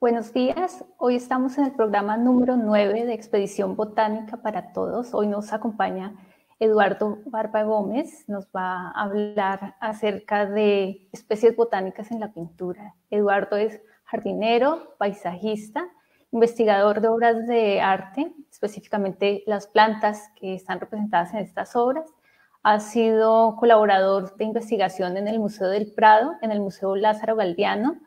Buenos días, hoy estamos en el programa número 9 de Expedición Botánica para Todos. Hoy nos acompaña Eduardo Barba Gómez, nos va a hablar acerca de especies botánicas en la pintura. Eduardo es jardinero, paisajista, investigador de obras de arte, específicamente las plantas que están representadas en estas obras. Ha sido colaborador de investigación en el Museo del Prado, en el Museo Lázaro Galdiano,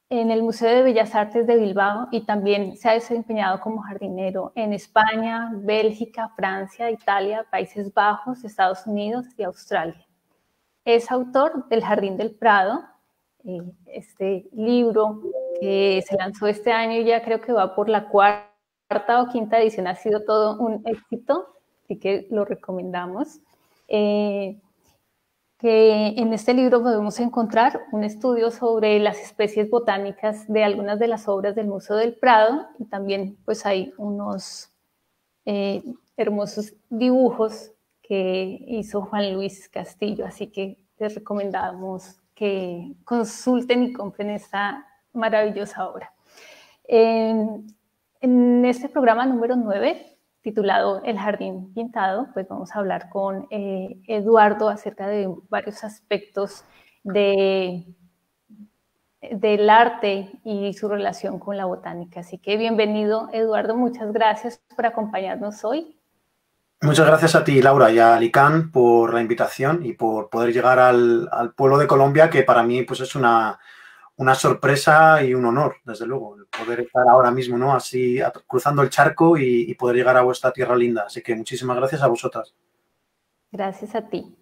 en el Museo de Bellas Artes de Bilbao y también se ha desempeñado como jardinero en España, Bélgica, Francia, Italia, Países Bajos, Estados Unidos y Australia. Es autor del Jardín del Prado, este libro que se lanzó este año y ya creo que va por la cuarta o quinta edición, ha sido todo un éxito, así que lo recomendamos. Que en este libro podemos encontrar un estudio sobre las especies botánicas de algunas de las obras del Museo del Prado y también pues hay unos hermosos dibujos que hizo Juan Luis Castillo, así que les recomendamos que consulten y compren esta maravillosa obra. En este programa número 9, titulado El Jardín Pintado, pues vamos a hablar con Eduardo acerca de varios aspectos del arte y su relación con la botánica. Así que bienvenido, Eduardo, muchas gracias por acompañarnos hoy. Muchas gracias a ti, Laura, y a Licán por la invitación y por poder llegar al pueblo de Colombia, que para mí pues, es una sorpresa y un honor, desde luego, el poder estar ahora mismo, ¿no? Así cruzando el charco y poder llegar a vuestra tierra linda. Así que muchísimas gracias a vosotras. Gracias a ti.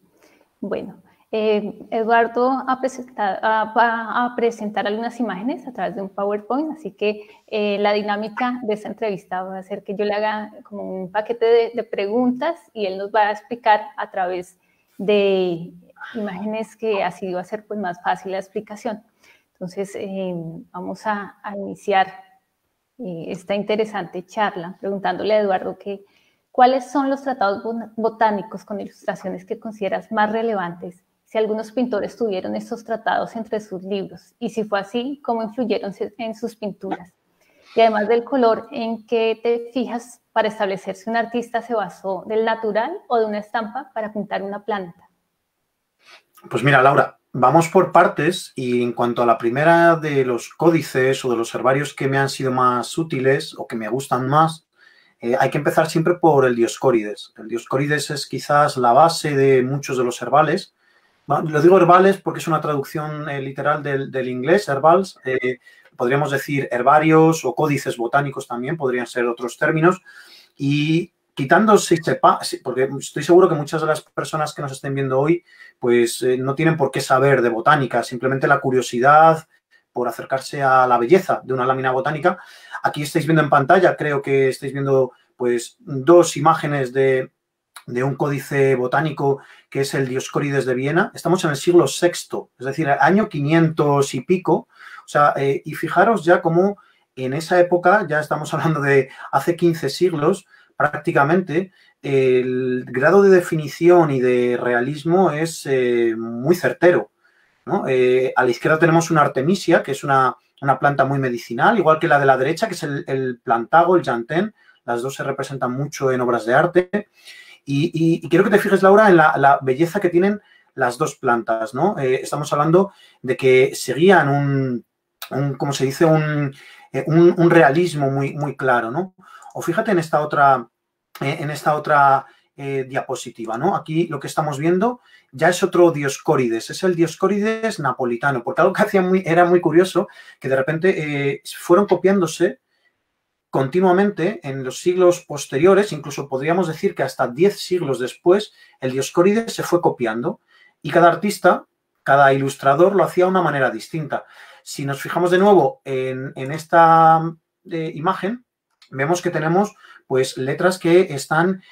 Bueno, Eduardo va a presentar algunas imágenes a través de un PowerPoint, así que la dinámica de esta entrevista va a ser que yo le haga como un paquete de preguntas y él nos va a explicar a través de imágenes que así va a ser pues, más fácil la explicación. Entonces, vamos a iniciar esta interesante charla preguntándole a Eduardo cuáles son los tratados botánicos con ilustraciones que consideras más relevantes, si algunos pintores tuvieron estos tratados entre sus libros y si fue así, cómo influyeron en sus pinturas. Y además del color, ¿en qué te fijas para establecer si un artista se basó del natural o de una estampa para pintar una planta? Pues mira, Laura, vamos por partes y en cuanto a la primera de los códices o de los herbarios que me han sido más útiles o que me gustan más, hay que empezar siempre por el Dioscórides. El Dioscórides es quizás la base de muchos de los herbales. Bueno, lo digo herbales porque es una traducción literal del inglés, herbals. Podríamos decir herbarios o códices botánicos también, podrían ser otros términos. Y quitando porque estoy seguro que muchas de las personas que nos estén viendo hoy pues no tienen por qué saber de botánica, simplemente la curiosidad por acercarse a la belleza de una lámina botánica. Aquí estáis viendo en pantalla, creo que estáis viendo pues dos imágenes de un códice botánico que es el Dioscórides de Viena. Estamos en el siglo VI, es decir, año 500 y pico. O sea, y fijaros ya cómo en esa época, ya estamos hablando de hace 15 siglos, prácticamente el grado de definición y de realismo es muy certero, ¿no? A la izquierda tenemos una artemisia, que es una planta muy medicinal, igual que la de la derecha, que es el plantago, el llantén. Las dos se representan mucho en obras de arte. Y quiero que te fijes, Laura, en la belleza que tienen las dos plantas, ¿no? Estamos hablando de que seguían ¿cómo se dice? Un realismo muy, muy claro, ¿no? O fíjate en esta otra diapositiva, ¿no? Aquí lo que estamos viendo ya es otro Dioscórides, es el Dioscórides napolitano, porque algo que hacía era muy curioso, que de repente fueron copiándose continuamente en los siglos posteriores, incluso podríamos decir que hasta 10 siglos después, el Dioscórides se fue copiando y cada artista, cada ilustrador lo hacía de una manera distinta. Si nos fijamos de nuevo en esta imagen, vemos que tenemos pues letras que están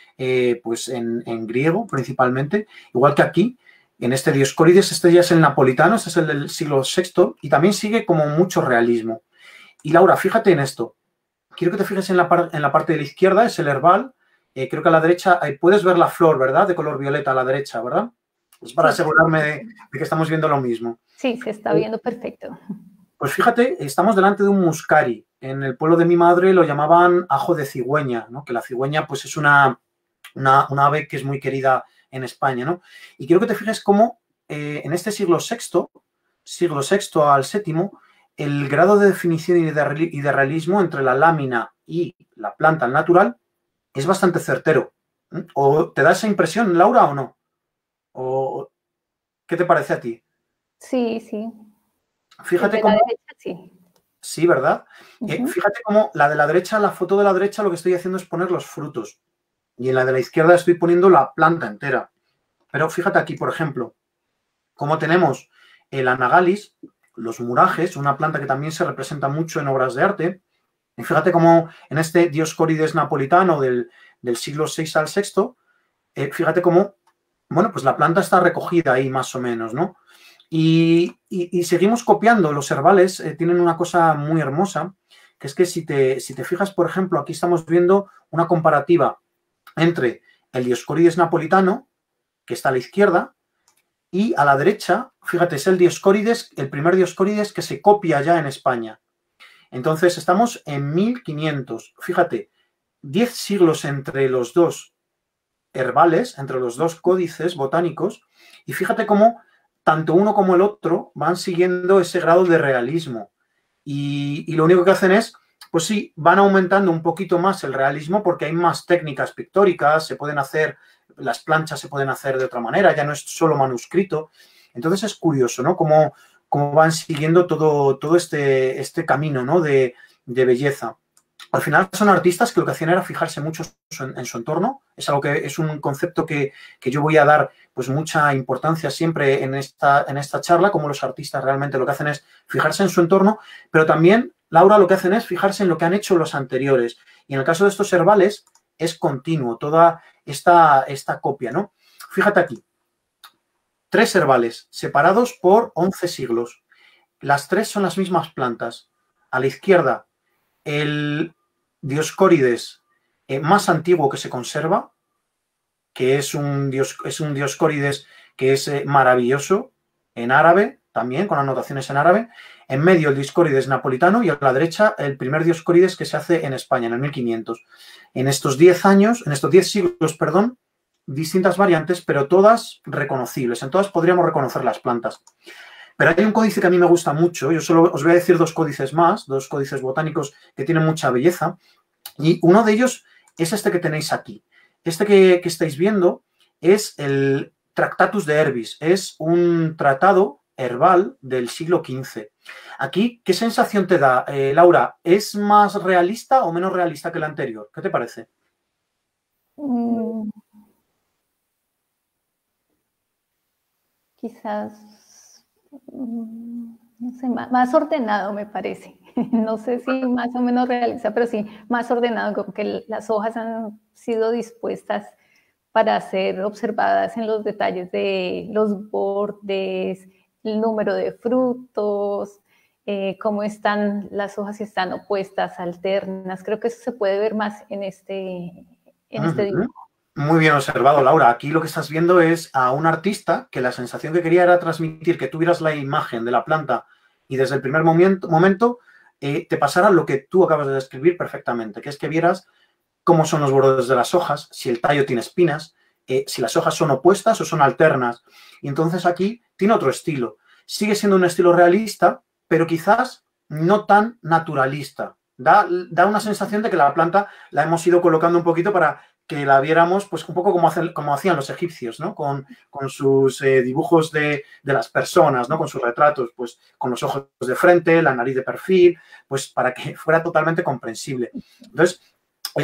pues en griego principalmente, igual que aquí, en este Dioscórides, este ya es el napolitano, este es el del siglo VI y también sigue como mucho realismo. Y Laura, fíjate en esto. Quiero que te fijes en la parte de la izquierda, es el herbal. Creo que a la derecha puedes ver la flor, ¿verdad? De color violeta a la derecha, ¿verdad? Pues para asegurarme de que estamos viendo lo mismo. Sí, se está viendo perfecto. Pues fíjate, estamos delante de un muscari. En el pueblo de mi madre lo llamaban ajo de cigüeña, ¿no? Que la cigüeña pues es una ave que es muy querida en España, ¿no? Y quiero que te fijes cómo en este siglo sexto al séptimo, el grado de definición y de realismo entre la lámina y la planta al natural es bastante certero. ¿O te da esa impresión, Laura, o no? ¿O qué te parece a ti? Sí, sí. El Fíjate de la cómo... derecha, sí. Sí, ¿verdad? Ujú. Fíjate cómo la de la derecha, la foto de la derecha, lo que estoy haciendo es poner los frutos. Y en la de la izquierda estoy poniendo la planta entera. Pero fíjate aquí, por ejemplo, cómo tenemos el anagalis, los murajes, una planta que también se representa mucho en obras de arte. Y fíjate cómo en este Dioscórides napolitano del siglo VI al VI, fíjate cómo, bueno, pues la planta está recogida ahí más o menos, ¿no? Y seguimos copiando. Los herbales tienen una cosa muy hermosa, que es que si te fijas, por ejemplo, aquí estamos viendo una comparativa entre el Dioscórides napolitano, que está a la izquierda, y a la derecha, fíjate, es el Dioscórides, el primer Dioscórides que se copia ya en España. Entonces, estamos en 1500. Fíjate, 10 siglos entre los dos herbales, entre los dos códices botánicos, y fíjate cómo tanto uno como el otro van siguiendo ese grado de realismo. Y lo único que hacen es, pues sí, van aumentando un poquito más el realismo porque hay más técnicas pictóricas, se pueden hacer, las planchas se pueden hacer de otra manera, ya no es solo manuscrito. Entonces es curioso, ¿no? Cómo van siguiendo todo este camino, ¿no? De belleza. Al final son artistas que lo que hacían era fijarse mucho en su entorno. Es algo que es un concepto que yo voy a dar pues mucha importancia siempre en esta charla, como los artistas realmente lo que hacen es fijarse en su entorno, pero también, Laura, lo que hacen es fijarse en lo que han hecho los anteriores. Y en el caso de estos herbales es continuo, toda esta copia, ¿no? Fíjate aquí, 3 herbales separados por 11 siglos. Las 3 son las mismas plantas. A la izquierda, el Dioscórides más antiguo que se conserva, que es un Dioscórides que es maravilloso, en árabe también, con anotaciones en árabe. En medio el Dioscórides napolitano y a la derecha el primer Dioscórides que se hace en España, en el 1500. En estos 10 siglos, perdón, distintas variantes, pero todas reconocibles. En todas podríamos reconocer las plantas. Pero hay un códice que a mí me gusta mucho. Yo solo os voy a decir 2 códices más, 2 códices botánicos que tienen mucha belleza. Y uno de ellos es este que tenéis aquí. Este que estáis viendo es el Tractatus de Herbis. Es un tratado herbal del siglo XV. Aquí, ¿qué sensación te da, Laura? ¿Es más realista o menos realista que el anterior? ¿Qué te parece? Quizás, no sé, más ordenado me parece. No sé si más o menos realista, pero sí más ordenado, como que las hojas han sido dispuestas para ser observadas en los detalles de los bordes, el número de frutos, cómo están las hojas, si están opuestas, alternas. Creo que eso se puede ver más en este dibujo. Muy bien observado, Laura. Aquí lo que estás viendo es a un artista que la sensación que quería era transmitir que tuvieras la imagen de la planta y desde el primer momento te pasara lo que tú acabas de describir perfectamente, que es que vieras cómo son los bordes de las hojas, si el tallo tiene espinas, si las hojas son opuestas o son alternas. Y entonces aquí tiene otro estilo. Sigue siendo un estilo realista, pero quizás no tan naturalista. Da una sensación de que la planta la hemos ido colocando un poquito para que la viéramos pues un poco como hacían los egipcios, ¿no? Con sus dibujos de las personas, ¿no? Con sus retratos, pues con los ojos de frente, la nariz de perfil, pues para que fuera totalmente comprensible. Entonces,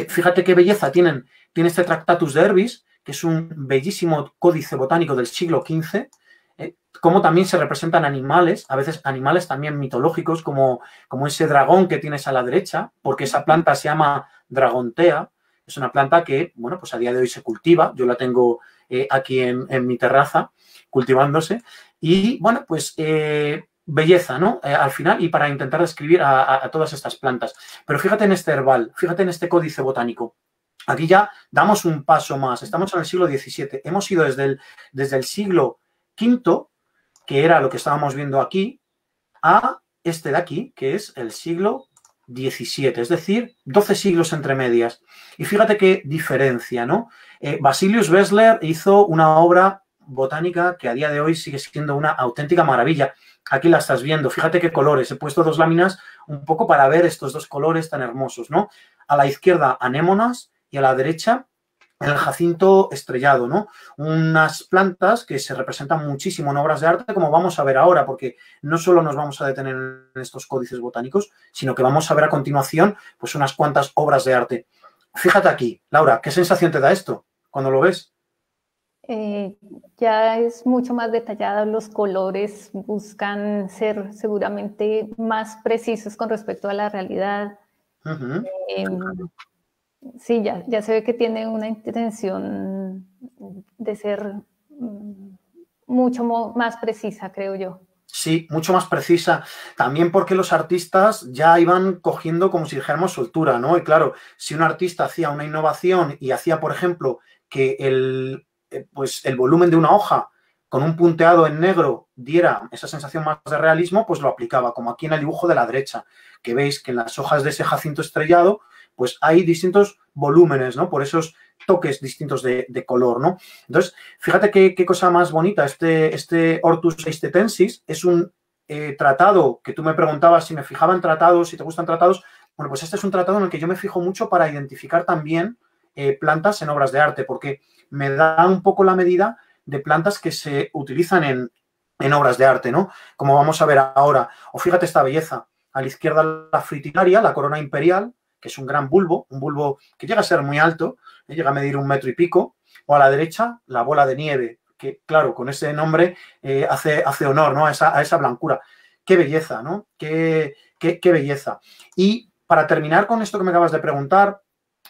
fíjate qué belleza tiene este Tractatus de Herbis, que es un bellísimo códice botánico del siglo XV, cómo también se representan animales, a veces animales también mitológicos, como ese dragón que tienes a la derecha, porque esa planta se llama Dragontea. Es una planta que, bueno, pues a día de hoy se cultiva. Yo la tengo aquí en mi terraza cultivándose. Y, bueno, pues belleza, ¿no? Al final, y para intentar describir a todas estas plantas. Pero fíjate en este herbal, fíjate en este códice botánico. Aquí ya damos un paso más. Estamos en el siglo XVII. Hemos ido desde el siglo V, que era lo que estábamos viendo aquí, a este de aquí, que es el siglo XVII, es decir, 12 siglos entre medias. Y fíjate qué diferencia, ¿no? Basilius Wessler hizo una obra botánica que a día de hoy sigue siendo una auténtica maravilla. Aquí la estás viendo, fíjate qué colores. He puesto dos láminas un poco para ver estos dos colores tan hermosos, ¿no? A la izquierda, anémonas, y a la derecha, el jacinto estrellado, ¿no? Unas plantas que se representan muchísimo en obras de arte, como vamos a ver ahora, porque no solo nos vamos a detener en estos códices botánicos, sino que vamos a ver a continuación pues unas cuantas obras de arte. Fíjate aquí, Laura, ¿qué sensación te da esto cuando lo ves? Ya es mucho más detallado, los colores buscan ser seguramente más precisos con respecto a la realidad. Eh, sí, ya se ve que tiene una intención de ser mucho más precisa, creo yo. Sí, mucho más precisa. También porque los artistas ya iban cogiendo como si dijéramos soltura, ¿no? Y claro, si un artista hacía una innovación y hacía, por ejemplo, que pues el volumen de una hoja con un punteado en negro diera esa sensación más de realismo, pues lo aplicaba, como aquí en el dibujo de la derecha, que veis que en las hojas de ese jacinto estrellado, pues hay distintos volúmenes, ¿no? Por esos toques distintos de color, ¿no? Entonces, fíjate qué cosa más bonita. Este Hortus eistetensis es un tratado que tú me preguntabas si me fijaba en tratados, si te gustan tratados. Bueno, pues este es un tratado en el que yo me fijo mucho para identificar también plantas en obras de arte, porque me da un poco la medida de plantas que se utilizan en obras de arte, ¿no? Como vamos a ver ahora. O fíjate esta belleza. A la izquierda la fritillaria, la corona imperial, que es un gran bulbo, un bulbo que llega a ser muy alto, llega a medir 1 metro y pico, o a la derecha la bola de nieve, que claro, con ese nombre hace honor, ¿no? a esa blancura. Qué belleza, ¿no? Qué belleza. Y para terminar con esto que me acabas de preguntar,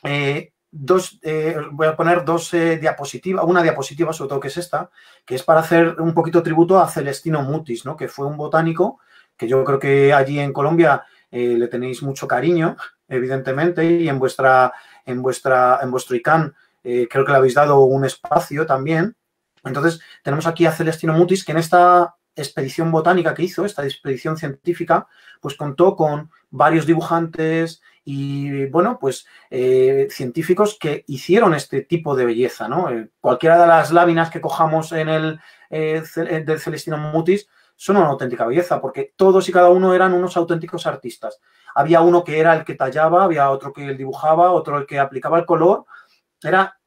voy a poner dos diapositivas, una diapositiva sobre todo que es esta, que es para hacer un poquito tributo a Celestino Mutis, ¿no? Que fue un botánico que yo creo que allí en Colombia le tenéis mucho cariño, evidentemente, y en vuestro ICANN creo que le habéis dado un espacio también. Entonces, tenemos aquí a Celestino Mutis, que en esta expedición botánica que hizo, esta expedición científica, pues contó con varios dibujantes y, bueno, pues científicos que hicieron este tipo de belleza, ¿no? Cualquiera de las láminas que cojamos en el del Celestino Mutis son una auténtica belleza, porque todos y cada uno eran unos auténticos artistas. Había uno que era el que tallaba, había otro que dibujaba, otro el que aplicaba el color. Era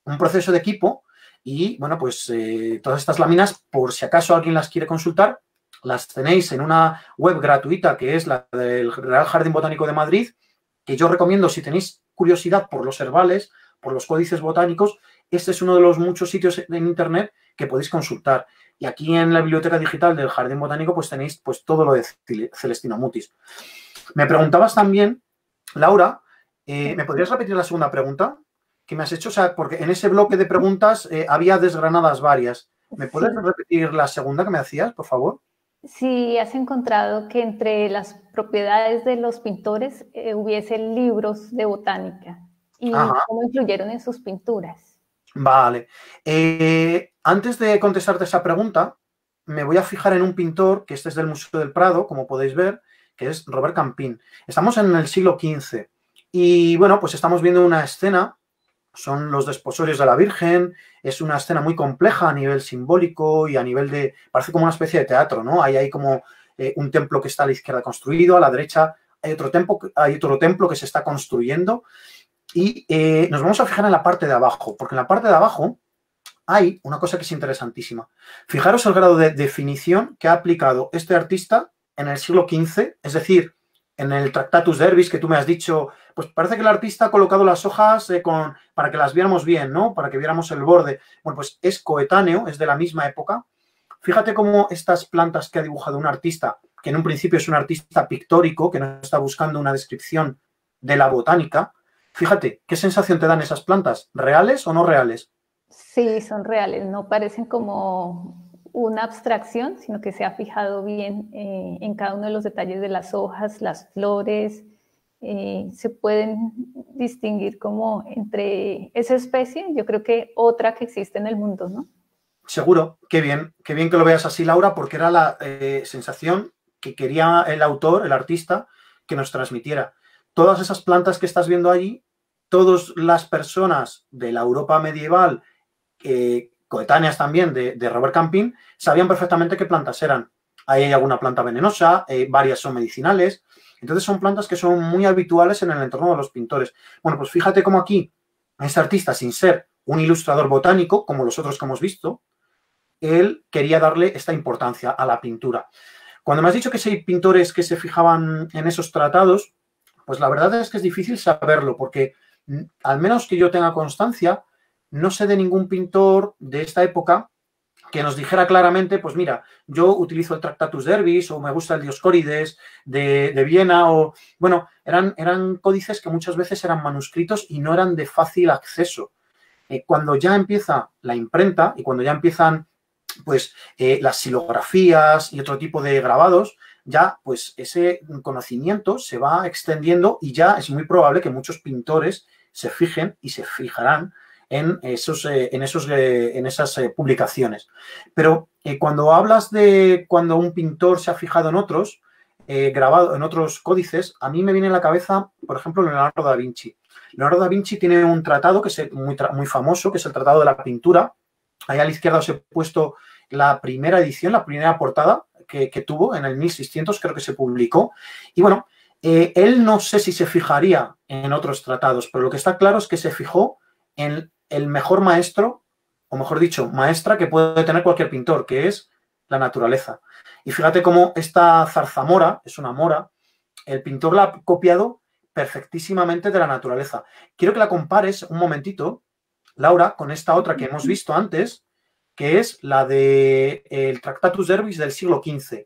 un proceso de equipo y, bueno, pues todas estas láminas, por si acaso alguien las quiere consultar, las tenéis en una web gratuita que es la del Real Jardín Botánico de Madrid, que yo recomiendo si tenéis curiosidad por los herbales, por los códices botánicos. Este es uno de los muchos sitios en internet que podéis consultar. Y aquí en la biblioteca digital del Jardín Botánico pues tenéis pues todo lo de Celestino Mutis. Me preguntabas también, Laura, ¿me podrías repetir la segunda pregunta que me has hecho? O sea, porque en ese bloque de preguntas había desgranadas varias. ¿Me puedes repetir la segunda que me hacías, por favor? Si has encontrado que entre las propiedades de los pintores hubiese libros de botánica y cómo influyeron en sus pinturas. Vale. Antes de contestarte esa pregunta, me voy a fijar en un pintor que este es del Museo del Prado, como podéis ver, que es Robert Campin. Estamos en el siglo XV y, bueno, pues estamos viendo una escena, son los desposorios de la Virgen, es una escena muy compleja a nivel simbólico y a nivel de, parece como una especie de teatro, ¿no? Hay como un templo que está a la izquierda construido, a la derecha hay otro templo que se está construyendo. Y nos vamos a fijar en la parte de abajo, porque en la parte de abajo hay una cosa que es interesantísima. Fijaros el grado de definición que ha aplicado este artista en el siglo XV, es decir, en el Tractatus de Herbis que tú me has dicho, pues parece que el artista ha colocado las hojas para que las viéramos bien, ¿no? Para que viéramos el borde. Bueno, pues es coetáneo, es de la misma época. Fíjate cómo estas plantas que ha dibujado un artista, que en un principio es un artista pictórico, que no está buscando una descripción de la botánica, fíjate, ¿qué sensación te dan esas plantas? ¿Reales o no reales? Sí, son reales, no parecen como una abstracción, sino que se ha fijado bien en cada uno de los detalles de las hojas, las flores. Se pueden distinguir como entre esa especie, yo creo que otra que existe en el mundo, ¿no? Seguro, qué bien que lo veas así, Laura, porque era la sensación que quería el autor, el artista, que nos transmitiera. Todas esas plantas que estás viendo allí, todas las personas de la Europa medieval, coetáneas también de Robert Campin, sabían perfectamente qué plantas eran. Ahí hay alguna planta venenosa, varias son medicinales. Entonces son plantas que son muy habituales en el entorno de los pintores. Bueno, pues fíjate cómo aquí este artista, sin ser un ilustrador botánico, como los otros que hemos visto, él quería darle esta importancia a la pintura. Cuando me has dicho que si hay pintores que se fijaban en esos tratados, pues la verdad es que es difícil saberlo, porque al menos que yo tenga constancia, no sé de ningún pintor de esta época que nos dijera claramente, pues mira, yo utilizo el Tractatus Verbis o me gusta el Dioscórides de Viena o, bueno, eran códices que muchas veces eran manuscritos y no eran de fácil acceso. Cuando ya empieza la imprenta y cuando ya empiezan pues las xilografías y otro tipo de grabados, ya pues ese conocimiento se va extendiendo y ya es muy probable que muchos pintores se fijen y se fijarán en esas publicaciones. Pero cuando hablas de cuando un pintor se ha fijado en otros, grabado en otros códices, a mí me viene a la cabeza, por ejemplo, Leonardo da Vinci. Leonardo da Vinci tiene un tratado que es muy famoso, que es el Tratado de la Pintura. Ahí a la izquierda os he puesto la primera edición, la primera portada que tuvo en el 1600, creo que se publicó. Y bueno, él no sé si se fijaría en otros tratados, pero lo que está claro es que se fijó en el mejor maestro, o mejor dicho, maestra que puede tener cualquier pintor, que es la naturaleza. Y fíjate cómo esta zarzamora, es una mora, el pintor la ha copiado perfectísimamente de la naturaleza. Quiero que la compares un momentito, Laura, con esta otra que hemos visto antes, que es la de el Tractatus Verbis del siglo XV.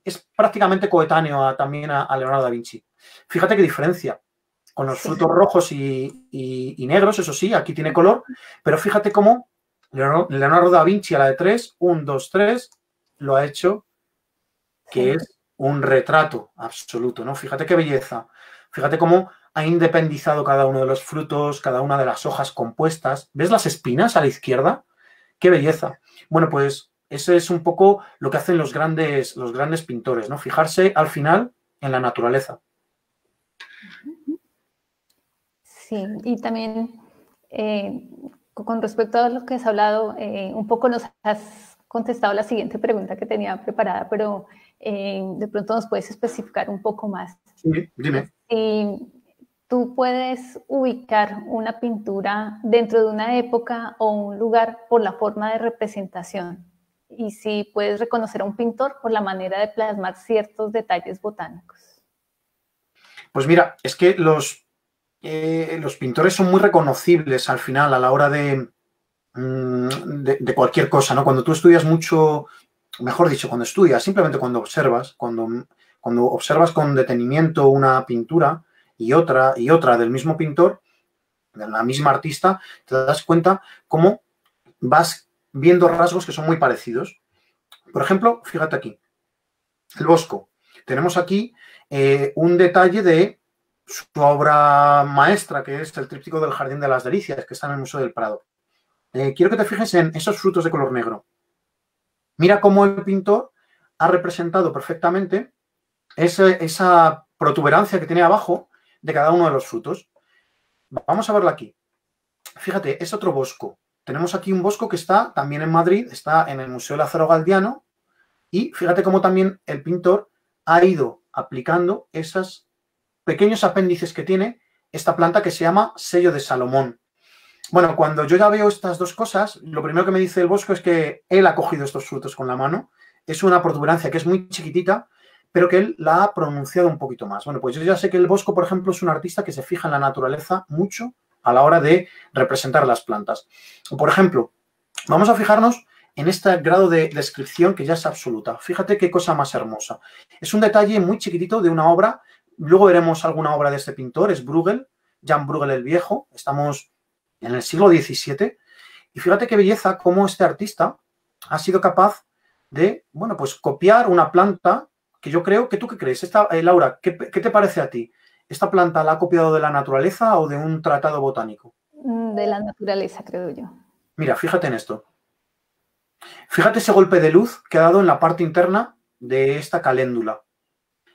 Es prácticamente coetáneo también a Leonardo da Vinci. Fíjate qué diferencia. Con los frutos rojos y negros, eso sí, aquí tiene color, pero fíjate cómo Leonardo da Vinci a la de 3, 1, 2, 3, lo ha hecho, que es un retrato absoluto, ¿no? Fíjate qué belleza. Fíjate cómo ha independizado cada uno de los frutos, cada una de las hojas compuestas. ¿Ves las espinas a la izquierda? ¡Qué belleza! Bueno, pues ese es un poco lo que hacen los grandes pintores, ¿no? Fijarse al final en la naturaleza. Sí, y también con respecto a lo que has hablado, un poco nos has contestado la siguiente pregunta que tenía preparada, pero de pronto nos puedes especificar un poco más. Sí, dime. ¿Tú puedes ubicar una pintura dentro de una época o un lugar por la forma de representación? Y si puedes reconocer a un pintor por la manera de plasmar ciertos detalles botánicos. Pues mira, es que los pintores son muy reconocibles al final a la hora de cualquier cosa, ¿no? Cuando tú estudias mucho, mejor dicho, cuando estudias, simplemente cuando observas, cuando observas con detenimiento una pintura y otra del mismo pintor, de la misma artista, te das cuenta cómo vas viendo rasgos que son muy parecidos. Por ejemplo, fíjate aquí, el Bosco. Tenemos aquí un detalle de su obra maestra, que es el tríptico del Jardín de las Delicias, que está en el Museo del Prado. Quiero que te fijes en esos frutos de color negro. Mira cómo el pintor ha representado perfectamente esa protuberancia que tiene abajo de cada uno de los frutos. Vamos a verlo aquí. Fíjate, es otro Bosco. Tenemos aquí un Bosco que está también en Madrid, está en el Museo Lázaro Galdiano, y fíjate cómo también el pintor ha ido aplicando esos pequeños apéndices que tiene esta planta que se llama sello de Salomón. Bueno, cuando yo ya veo estas dos cosas, lo primero que me dice el Bosco es que él ha cogido estos frutos con la mano. Es una protuberancia que es muy chiquitita, pero que él la ha pronunciado un poquito más. Bueno, pues yo ya sé que el Bosco, por ejemplo, es un artista que se fija en la naturaleza mucho a la hora de representar las plantas. Por ejemplo, vamos a fijarnos en este grado de descripción que ya es absoluta. Fíjate qué cosa más hermosa. Es un detalle muy chiquitito de una obra. Luego veremos alguna obra de este pintor, es Bruegel, Jan Bruegel el Viejo. Estamos en el siglo XVII. Y fíjate qué belleza cómo este artista ha sido capaz de, bueno, pues copiar una planta que yo creo que tú qué crees. Laura, ¿qué te parece a ti? ¿Esta planta la ha copiado de la naturaleza o de un tratado botánico? De la naturaleza, creo yo. Mira, fíjate en esto. Fíjate ese golpe de luz que ha dado en la parte interna de esta caléndula.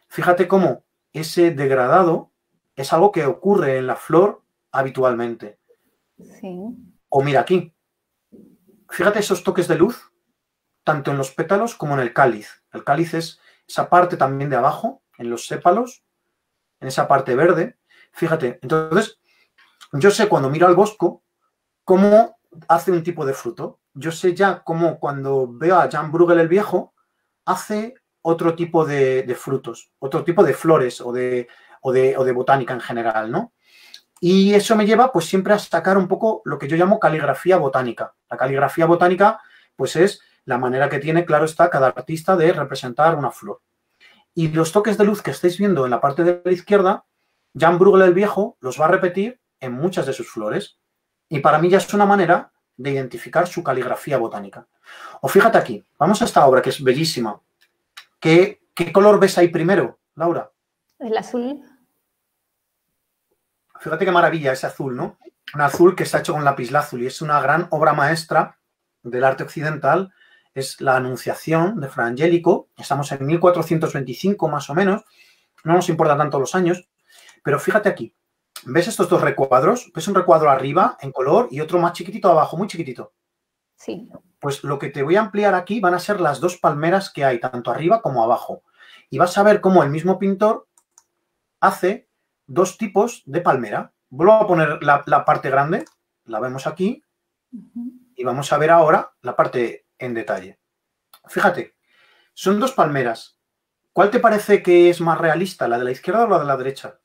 Fíjate cómo ese degradado es algo que ocurre en la flor habitualmente. Sí. O mira aquí, fíjate esos toques de luz, tanto en los pétalos como en el cáliz. El cáliz es esa parte también de abajo, en los sépalos, en esa parte verde. Fíjate, entonces, yo sé cuando miro al bosco cómo hace un tipo de fruto. Yo sé ya cómo cuando veo a Jan Bruegel el viejo, hace otro tipo de frutos, otro tipo de flores o de botánica en general, ¿no? Y eso me lleva pues siempre a sacar un poco lo que yo llamo caligrafía botánica. La caligrafía botánica pues es la manera que tiene, claro está, cada artista de representar una flor. Y los toques de luz que estáis viendo en la parte de la izquierda, Jan Bruegel el viejo los va a repetir en muchas de sus flores. Y para mí ya es una manera de identificar su caligrafía botánica. O fíjate aquí, vamos a esta obra que es bellísima. ¿Qué color ves ahí primero, Laura? El azul. Fíjate qué maravilla ese azul, ¿no? Un azul que está hecho con lapislázuli. Es una gran obra maestra del arte occidental. Es la Anunciación de Fra Angelico. Estamos en 1425 más o menos. No nos importa tanto los años. Pero fíjate aquí. ¿Ves estos dos recuadros? ¿Ves un recuadro arriba en color y otro más chiquitito abajo, muy chiquitito? Sí. Pues lo que te voy a ampliar aquí van a ser las dos palmeras que hay, tanto arriba como abajo. Y vas a ver cómo el mismo pintor hace dos tipos de palmera. Vuelvo a poner la parte grande, la vemos aquí, y vamos a ver ahora la parte en detalle. Fíjate, son dos palmeras. ¿Cuál te parece que es más realista, la de la izquierda o la de la derecha?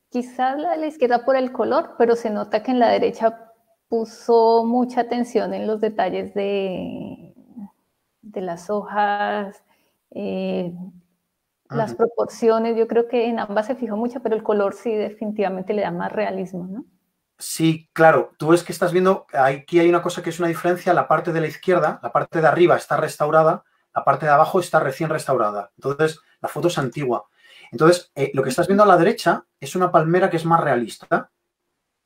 Quizás la de la izquierda por el color, pero se nota que en la derecha puso mucha atención en los detalles de las hojas, las proporciones. Yo creo que en ambas se fijó mucho, pero el color sí definitivamente le da más realismo, ¿no? Sí, claro. Tú ves que estás viendo, aquí hay una cosa que es una diferencia. La parte de la izquierda, la parte de arriba está restaurada, la parte de abajo está recién restaurada. Entonces, la foto es antigua. Entonces, lo que estás viendo a la derecha es una palmera que es más realista.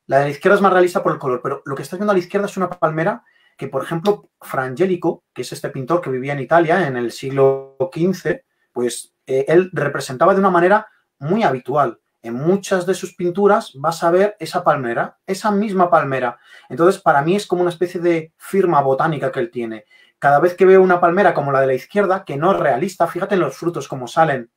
La de la izquierda es más realista por el color, pero lo que estás viendo a la izquierda es una palmera que, por ejemplo, Fra Angelico, que es este pintor que vivía en Italia en el siglo XV, pues él representaba de una manera muy habitual. En muchas de sus pinturas vas a ver esa palmera, esa misma palmera. Entonces, para mí es como una especie de firma botánica que él tiene. Cada vez que veo una palmera como la de la izquierda, que no es realista, fíjate en los frutos como salen.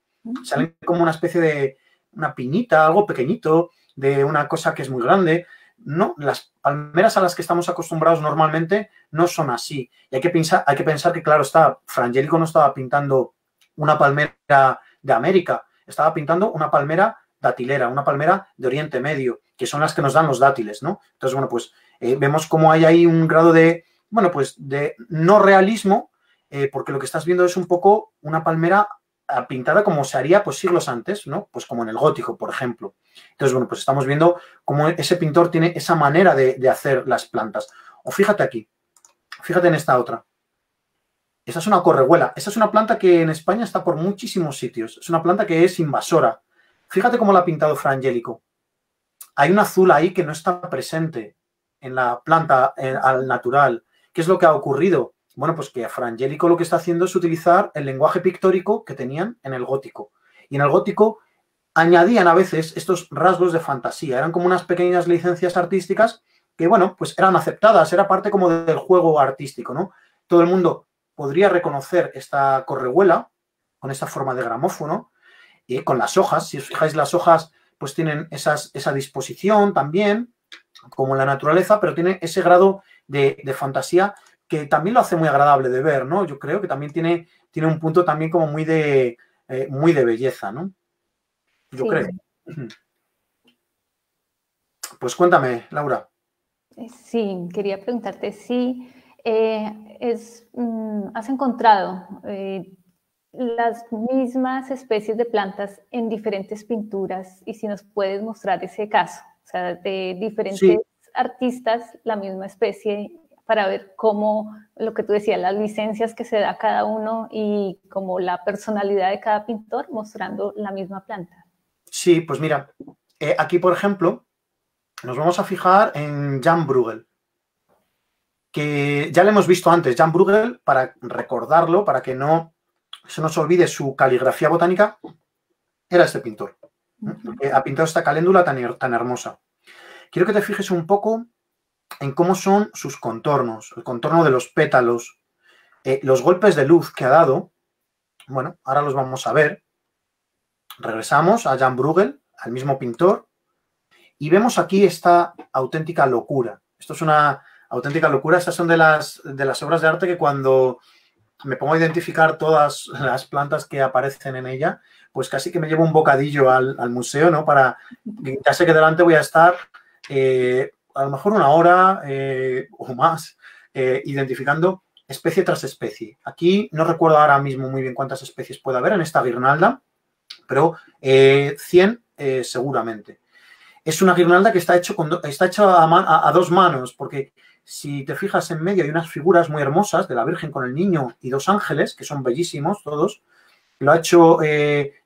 Salen como una especie de una piñita, algo pequeñito, de una cosa que es muy grande. No, las palmeras a las que estamos acostumbrados normalmente no son así. Y hay que pensar que, claro, Fra Angelico no estaba pintando una palmera de América, estaba pintando una palmera datilera, una palmera de Oriente Medio, que son las que nos dan los dátiles, ¿no? Entonces, bueno, pues vemos cómo hay ahí un grado de, bueno, pues de no realismo, porque lo que estás viendo es un poco una palmera pintada como se haría pues siglos antes, ¿no? Pues como en el gótico, por ejemplo. Entonces, bueno, pues estamos viendo cómo ese pintor tiene esa manera de hacer las plantas. O fíjate aquí, fíjate en esta otra. Esa es una correhuela. Esa es una planta que en España está por muchísimos sitios. Es una planta que es invasora. Fíjate cómo la ha pintado Fra Angelico. Hay un azul ahí que no está presente en la planta al natural. ¿Qué es lo que ha ocurrido? Bueno, pues que Fra Angelico lo que está haciendo es utilizar el lenguaje pictórico que tenían en el gótico. Y en el gótico añadían a veces estos rasgos de fantasía. Eran como unas pequeñas licencias artísticas que, bueno, pues eran aceptadas. Era parte como del juego artístico, ¿no? Todo el mundo podría reconocer esta correhuela con esta forma de gramófono y con las hojas. Si os fijáis, las hojas pues tienen esa disposición también, como en la naturaleza, pero tiene ese grado de fantasía que también lo hace muy agradable de ver, ¿no? Yo creo que también tiene un punto también como muy de belleza, ¿no? Yo Sí. creo. Pues cuéntame, Laura. Sí, quería preguntarte si has encontrado las mismas especies de plantas en diferentes pinturas y si nos puedes mostrar ese caso, o sea, de diferentes artistas, la misma especie, para ver cómo, lo que tú decías, las licencias que se da a cada uno y como la personalidad de cada pintor mostrando la misma planta. Sí, pues mira, aquí, por ejemplo, nos vamos a fijar en Jan Bruegel, que ya lo hemos visto antes. Jan Bruegel, para recordarlo, para que no se nos olvide su caligrafía botánica, era este pintor. Ha pintado esta caléndula tan hermosa. Quiero que te fijes un poco en cómo son sus contornos, el contorno de los pétalos, los golpes de luz que ha dado. Bueno, ahora los vamos a ver. Regresamos a Jan Bruegel, al mismo pintor, y vemos aquí esta auténtica locura. Esto es una auténtica locura. Estas son de las obras de arte que cuando me pongo a identificar todas las plantas que aparecen en ella, pues casi que me llevo un bocadillo al museo, ¿no? Ya sé que delante voy a estar a lo mejor una hora o más identificando especie tras especie. Aquí no recuerdo ahora mismo muy bien cuántas especies puede haber en esta guirnalda, pero 100 seguramente. Es una guirnalda que está hecha a dos manos, porque si te fijas en medio hay unas figuras muy hermosas de la Virgen con el Niño y dos ángeles, que son bellísimos todos. Lo ha hecho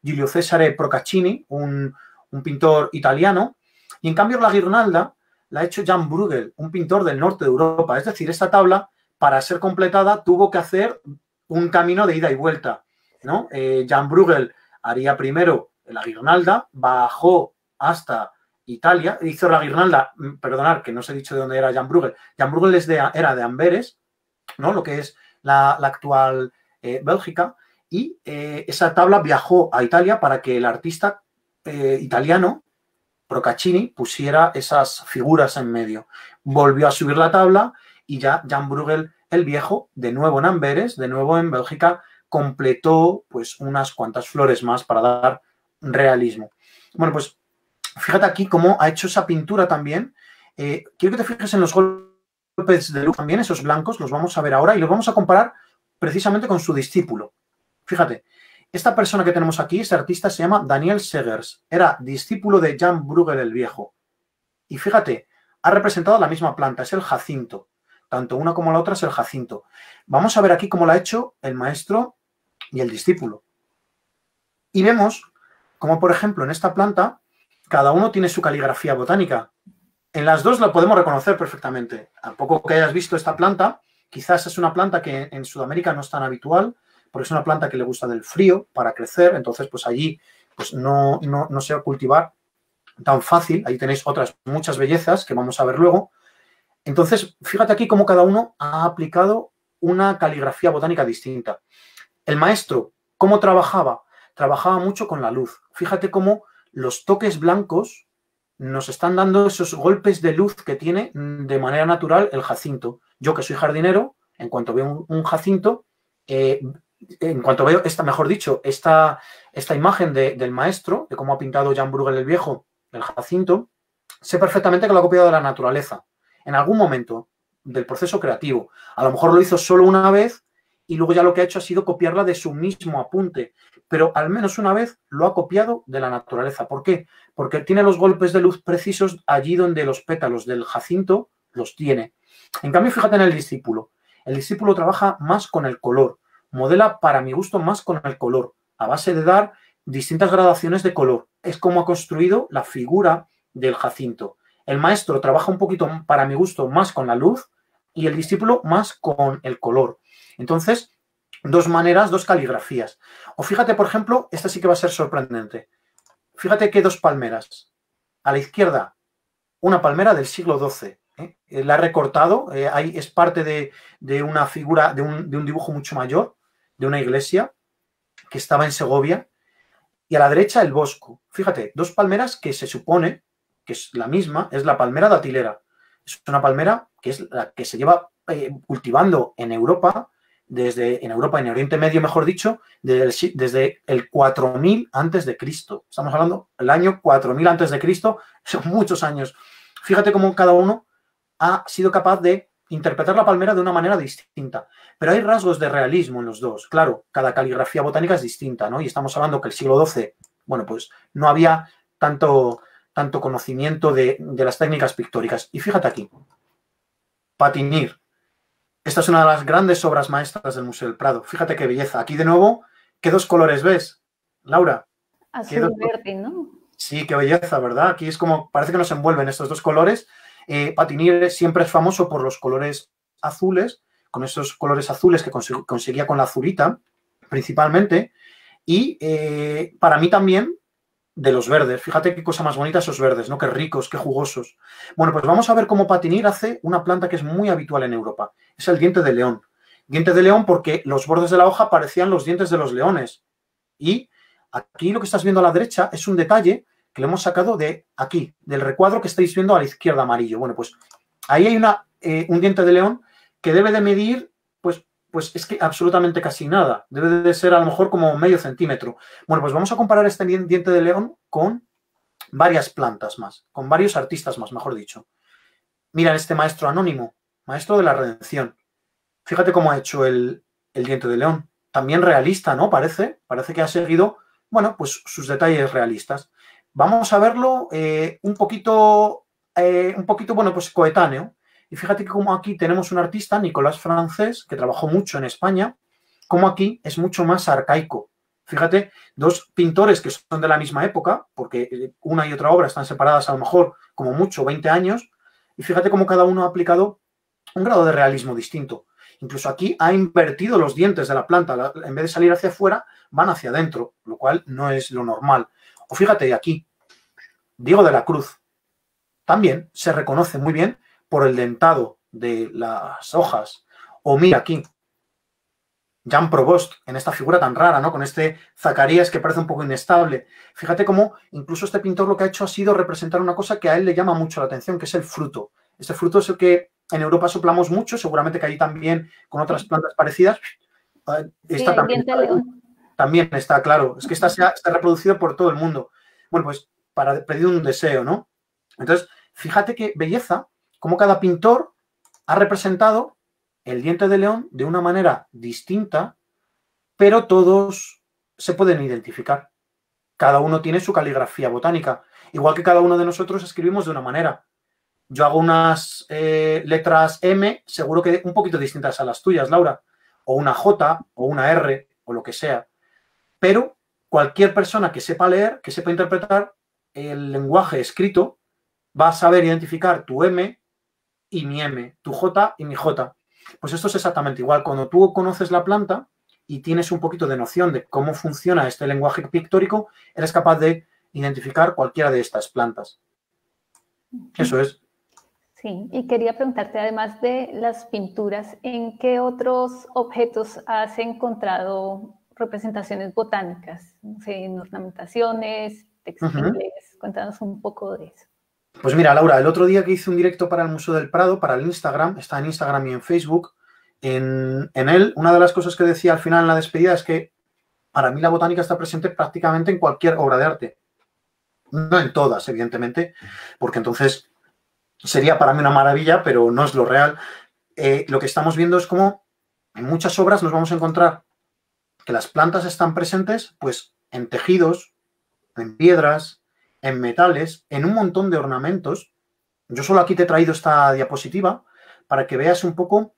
Giulio Cesare Procaccini, un pintor italiano, y en cambio la guirnalda la ha hecho Jan Bruegel, un pintor del norte de Europa. Es decir, esta tabla, para ser completada, tuvo que hacer un camino de ida y vuelta, ¿no? Jan Bruegel haría primero la guirnalda, bajó hasta Italia, hizo la guirnalda, perdonad que no os he dicho de dónde era Jan Bruegel. Jan Bruegel era de Amberes, ¿no? Lo que es la actual Bélgica, y esa tabla viajó a Italia para que el artista italiano, Procaccini, pusiera esas figuras en medio. Volvió a subir la tabla y ya Jan Bruegel, el viejo, de nuevo en Amberes, de nuevo en Bélgica, completó pues unas cuantas flores más para dar realismo. Bueno, pues fíjate aquí cómo ha hecho esa pintura también. Quiero que te fijes en los golpes de luz también, esos blancos, los vamos a ver ahora y los vamos a comparar precisamente con su discípulo. Fíjate, esta persona que tenemos aquí, este artista, se llama Daniel Segers. Era discípulo de Jan Bruegel el Viejo. Y fíjate, ha representado la misma planta, es el jacinto. Tanto una como la otra es el jacinto. Vamos a ver aquí cómo lo ha hecho el maestro y el discípulo. Y vemos como, por ejemplo, en esta planta, cada uno tiene su caligrafía botánica. En las dos lo podemos reconocer perfectamente. A poco que hayas visto esta planta, quizás es una planta que en Sudamérica no es tan habitual, porque es una planta que le gusta del frío para crecer, entonces pues allí pues no se va a cultivar tan fácil. Ahí tenéis otras muchas bellezas que vamos a ver luego. Entonces, fíjate aquí cómo cada uno ha aplicado una caligrafía botánica distinta. El maestro, ¿cómo trabajaba? Trabajaba mucho con la luz. Fíjate cómo los toques blancos nos están dando esos golpes de luz que tiene de manera natural el jacinto. Yo, que soy jardinero, en cuanto veo un jacinto, en cuanto veo esta imagen del maestro, de cómo ha pintado Jan Bruegel el Viejo el jacinto, sé perfectamente que lo ha copiado de la naturaleza. En algún momento del proceso creativo. A lo mejor lo hizo solo una vez y luego ya lo que ha hecho ha sido copiarla de su mismo apunte. Pero al menos una vez lo ha copiado de la naturaleza. ¿Por qué? Porque tiene los golpes de luz precisos allí donde los pétalos del jacinto los tiene. En cambio, fíjate en el discípulo. El discípulo trabaja más con el color. Modela, para mi gusto, más con el color, a base de dar distintas gradaciones de color. Es como ha construido la figura del jacinto. El maestro trabaja un poquito, para mi gusto, más con la luz y el discípulo más con el color. Entonces, dos maneras, dos caligrafías. O fíjate, por ejemplo, esta sí que va a ser sorprendente. Fíjate que dos palmeras. A la izquierda, una palmera del siglo XII. La ha recortado, ahí es parte de una figura, de un dibujo mucho mayor, de una iglesia que estaba en Segovia, y a la derecha el bosco. Fíjate, dos palmeras que se supone que es la misma, es la palmera datilera. Es una palmera que es la que se lleva cultivando en Europa, en Oriente Medio, mejor dicho, desde el 4000 antes de Cristo. Estamos hablando del año 4000 antes de Cristo, son muchos años. Fíjate cómo cada uno ha sido capaz de interpretar la palmera de una manera distinta. Pero hay rasgos de realismo en los dos. Claro, cada caligrafía botánica es distinta, ¿no? Y estamos hablando que el siglo XII, bueno, pues no había tanto conocimiento de las técnicas pictóricas. Y fíjate aquí, Patinir. Esta es una de las grandes obras maestras del Museo del Prado. Fíjate qué belleza. Aquí de nuevo, ¿qué dos colores ves, Laura? Azul y verde, ¿no? Sí, qué belleza, ¿verdad? Aquí es como, parece que nos envuelven estos dos colores. Patinir siempre es famoso por los colores azules, con esos colores azules que conseguía con la azurita, principalmente. Y para mí también de los verdes. Fíjate qué cosa más bonita esos verdes, ¿no? Qué ricos, qué jugosos. Bueno, pues vamos a ver cómo Patinir hace una planta que es muy habitual en Europa. Es el diente de león. Diente de león porque los bordes de la hoja parecían los dientes de los leones. Y aquí lo que estás viendo a la derecha es un detalle que le hemos sacado de aquí, del recuadro que estáis viendo a la izquierda amarillo. Bueno, pues ahí hay un diente de león que debe de medir, pues es que absolutamente casi nada. Debe de ser a lo mejor como medio centímetro. Bueno, pues vamos a comparar este diente de león con varias plantas más, con varios artistas más, mejor dicho. Mira este maestro anónimo, maestro de la redención. Fíjate cómo ha hecho el diente de león. También realista, ¿no? Parece que ha seguido, bueno, pues sus detalles realistas. Vamos a verlo un poquito, bueno, pues coetáneo. Y fíjate que como aquí tenemos un artista, Nicolás Francés, que trabajó mucho en España, como aquí es mucho más arcaico. Fíjate, dos pintores que son de la misma época, porque una y otra obra están separadas a lo mejor como mucho 20 años, y fíjate cómo cada uno ha aplicado un grado de realismo distinto. Incluso aquí ha invertido los dientes de la planta. En vez de salir hacia afuera, van hacia adentro, lo cual no es lo normal. O fíjate aquí, Diego de la Cruz. También se reconoce muy bien por el dentado de las hojas. O mira aquí, Jean Provost, en esta figura tan rara, ¿no? Con este Zacarías que parece un poco inestable. Fíjate cómo incluso este pintor lo que ha hecho ha sido representar una cosa que a él le llama mucho la atención, que es el fruto. Este fruto es el que en Europa soplamos mucho, seguramente que ahí también con otras plantas parecidas. Esta también está, claro. Es que esta se ha reproducido por todo el mundo. Bueno, pues para pedir un deseo, ¿no? Entonces, fíjate qué belleza, cómo cada pintor ha representado el diente de león de una manera distinta, pero todos se pueden identificar. Cada uno tiene su caligrafía botánica, igual que cada uno de nosotros escribimos de una manera. Yo hago unas letras M, seguro que un poquito distintas a las tuyas, Laura, o una J, o una R, o lo que sea. Pero cualquier persona que sepa leer, que sepa interpretar el lenguaje escrito, va a saber identificar tu M y mi M, tu J y mi J. Pues esto es exactamente igual. Cuando tú conoces la planta y tienes un poquito de noción de cómo funciona este lenguaje pictórico, eres capaz de identificar cualquiera de estas plantas. Eso es. Sí, y quería preguntarte, además de las pinturas, ¿en qué otros objetos has encontrado representaciones botánicas? No sé, en ornamentaciones, textiles. Cuéntanos un poco de eso. Pues mira, Laura, el otro día que hice un directo para el Museo del Prado, para el Instagram, está en Instagram y en Facebook, en él, una de las cosas que decía al final en la despedida es que para mí la botánica está presente prácticamente en cualquier obra de arte. No en todas, evidentemente, porque entonces sería para mí una maravilla, pero no es lo real. Lo que estamos viendo es cómo en muchas obras nos vamos a encontrar que las plantas están presentes pues en tejidos, en piedras, en metales, en un montón de ornamentos. Yo solo aquí te he traído esta diapositiva para que veas un poco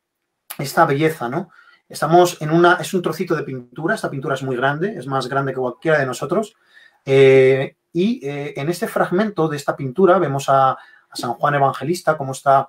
esta belleza, ¿no? Estamos en es un trocito de pintura, esta pintura es muy grande, es más grande que cualquiera de nosotros, en este fragmento de esta pintura vemos a San Juan Evangelista, cómo está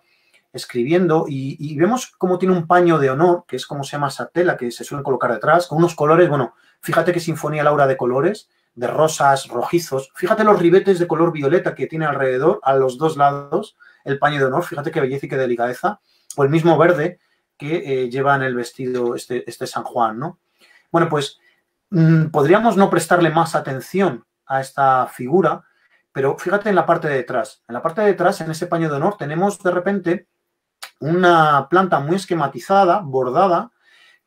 escribiendo y vemos cómo tiene un paño de honor, que es como se llama esa tela que se suelen colocar detrás, con unos colores, bueno, fíjate qué sinfonía, Laura, de colores, de rosas, rojizos. Fíjate los ribetes de color violeta que tiene alrededor, a los dos lados, el paño de honor. Fíjate qué belleza y qué delicadeza. O el mismo verde que lleva en el vestido este San Juan, ¿no? Bueno, pues podríamos no prestarle más atención a esta figura, pero fíjate en la parte de detrás. En la parte de detrás, en ese paño de honor, tenemos de repente una planta muy esquematizada, bordada,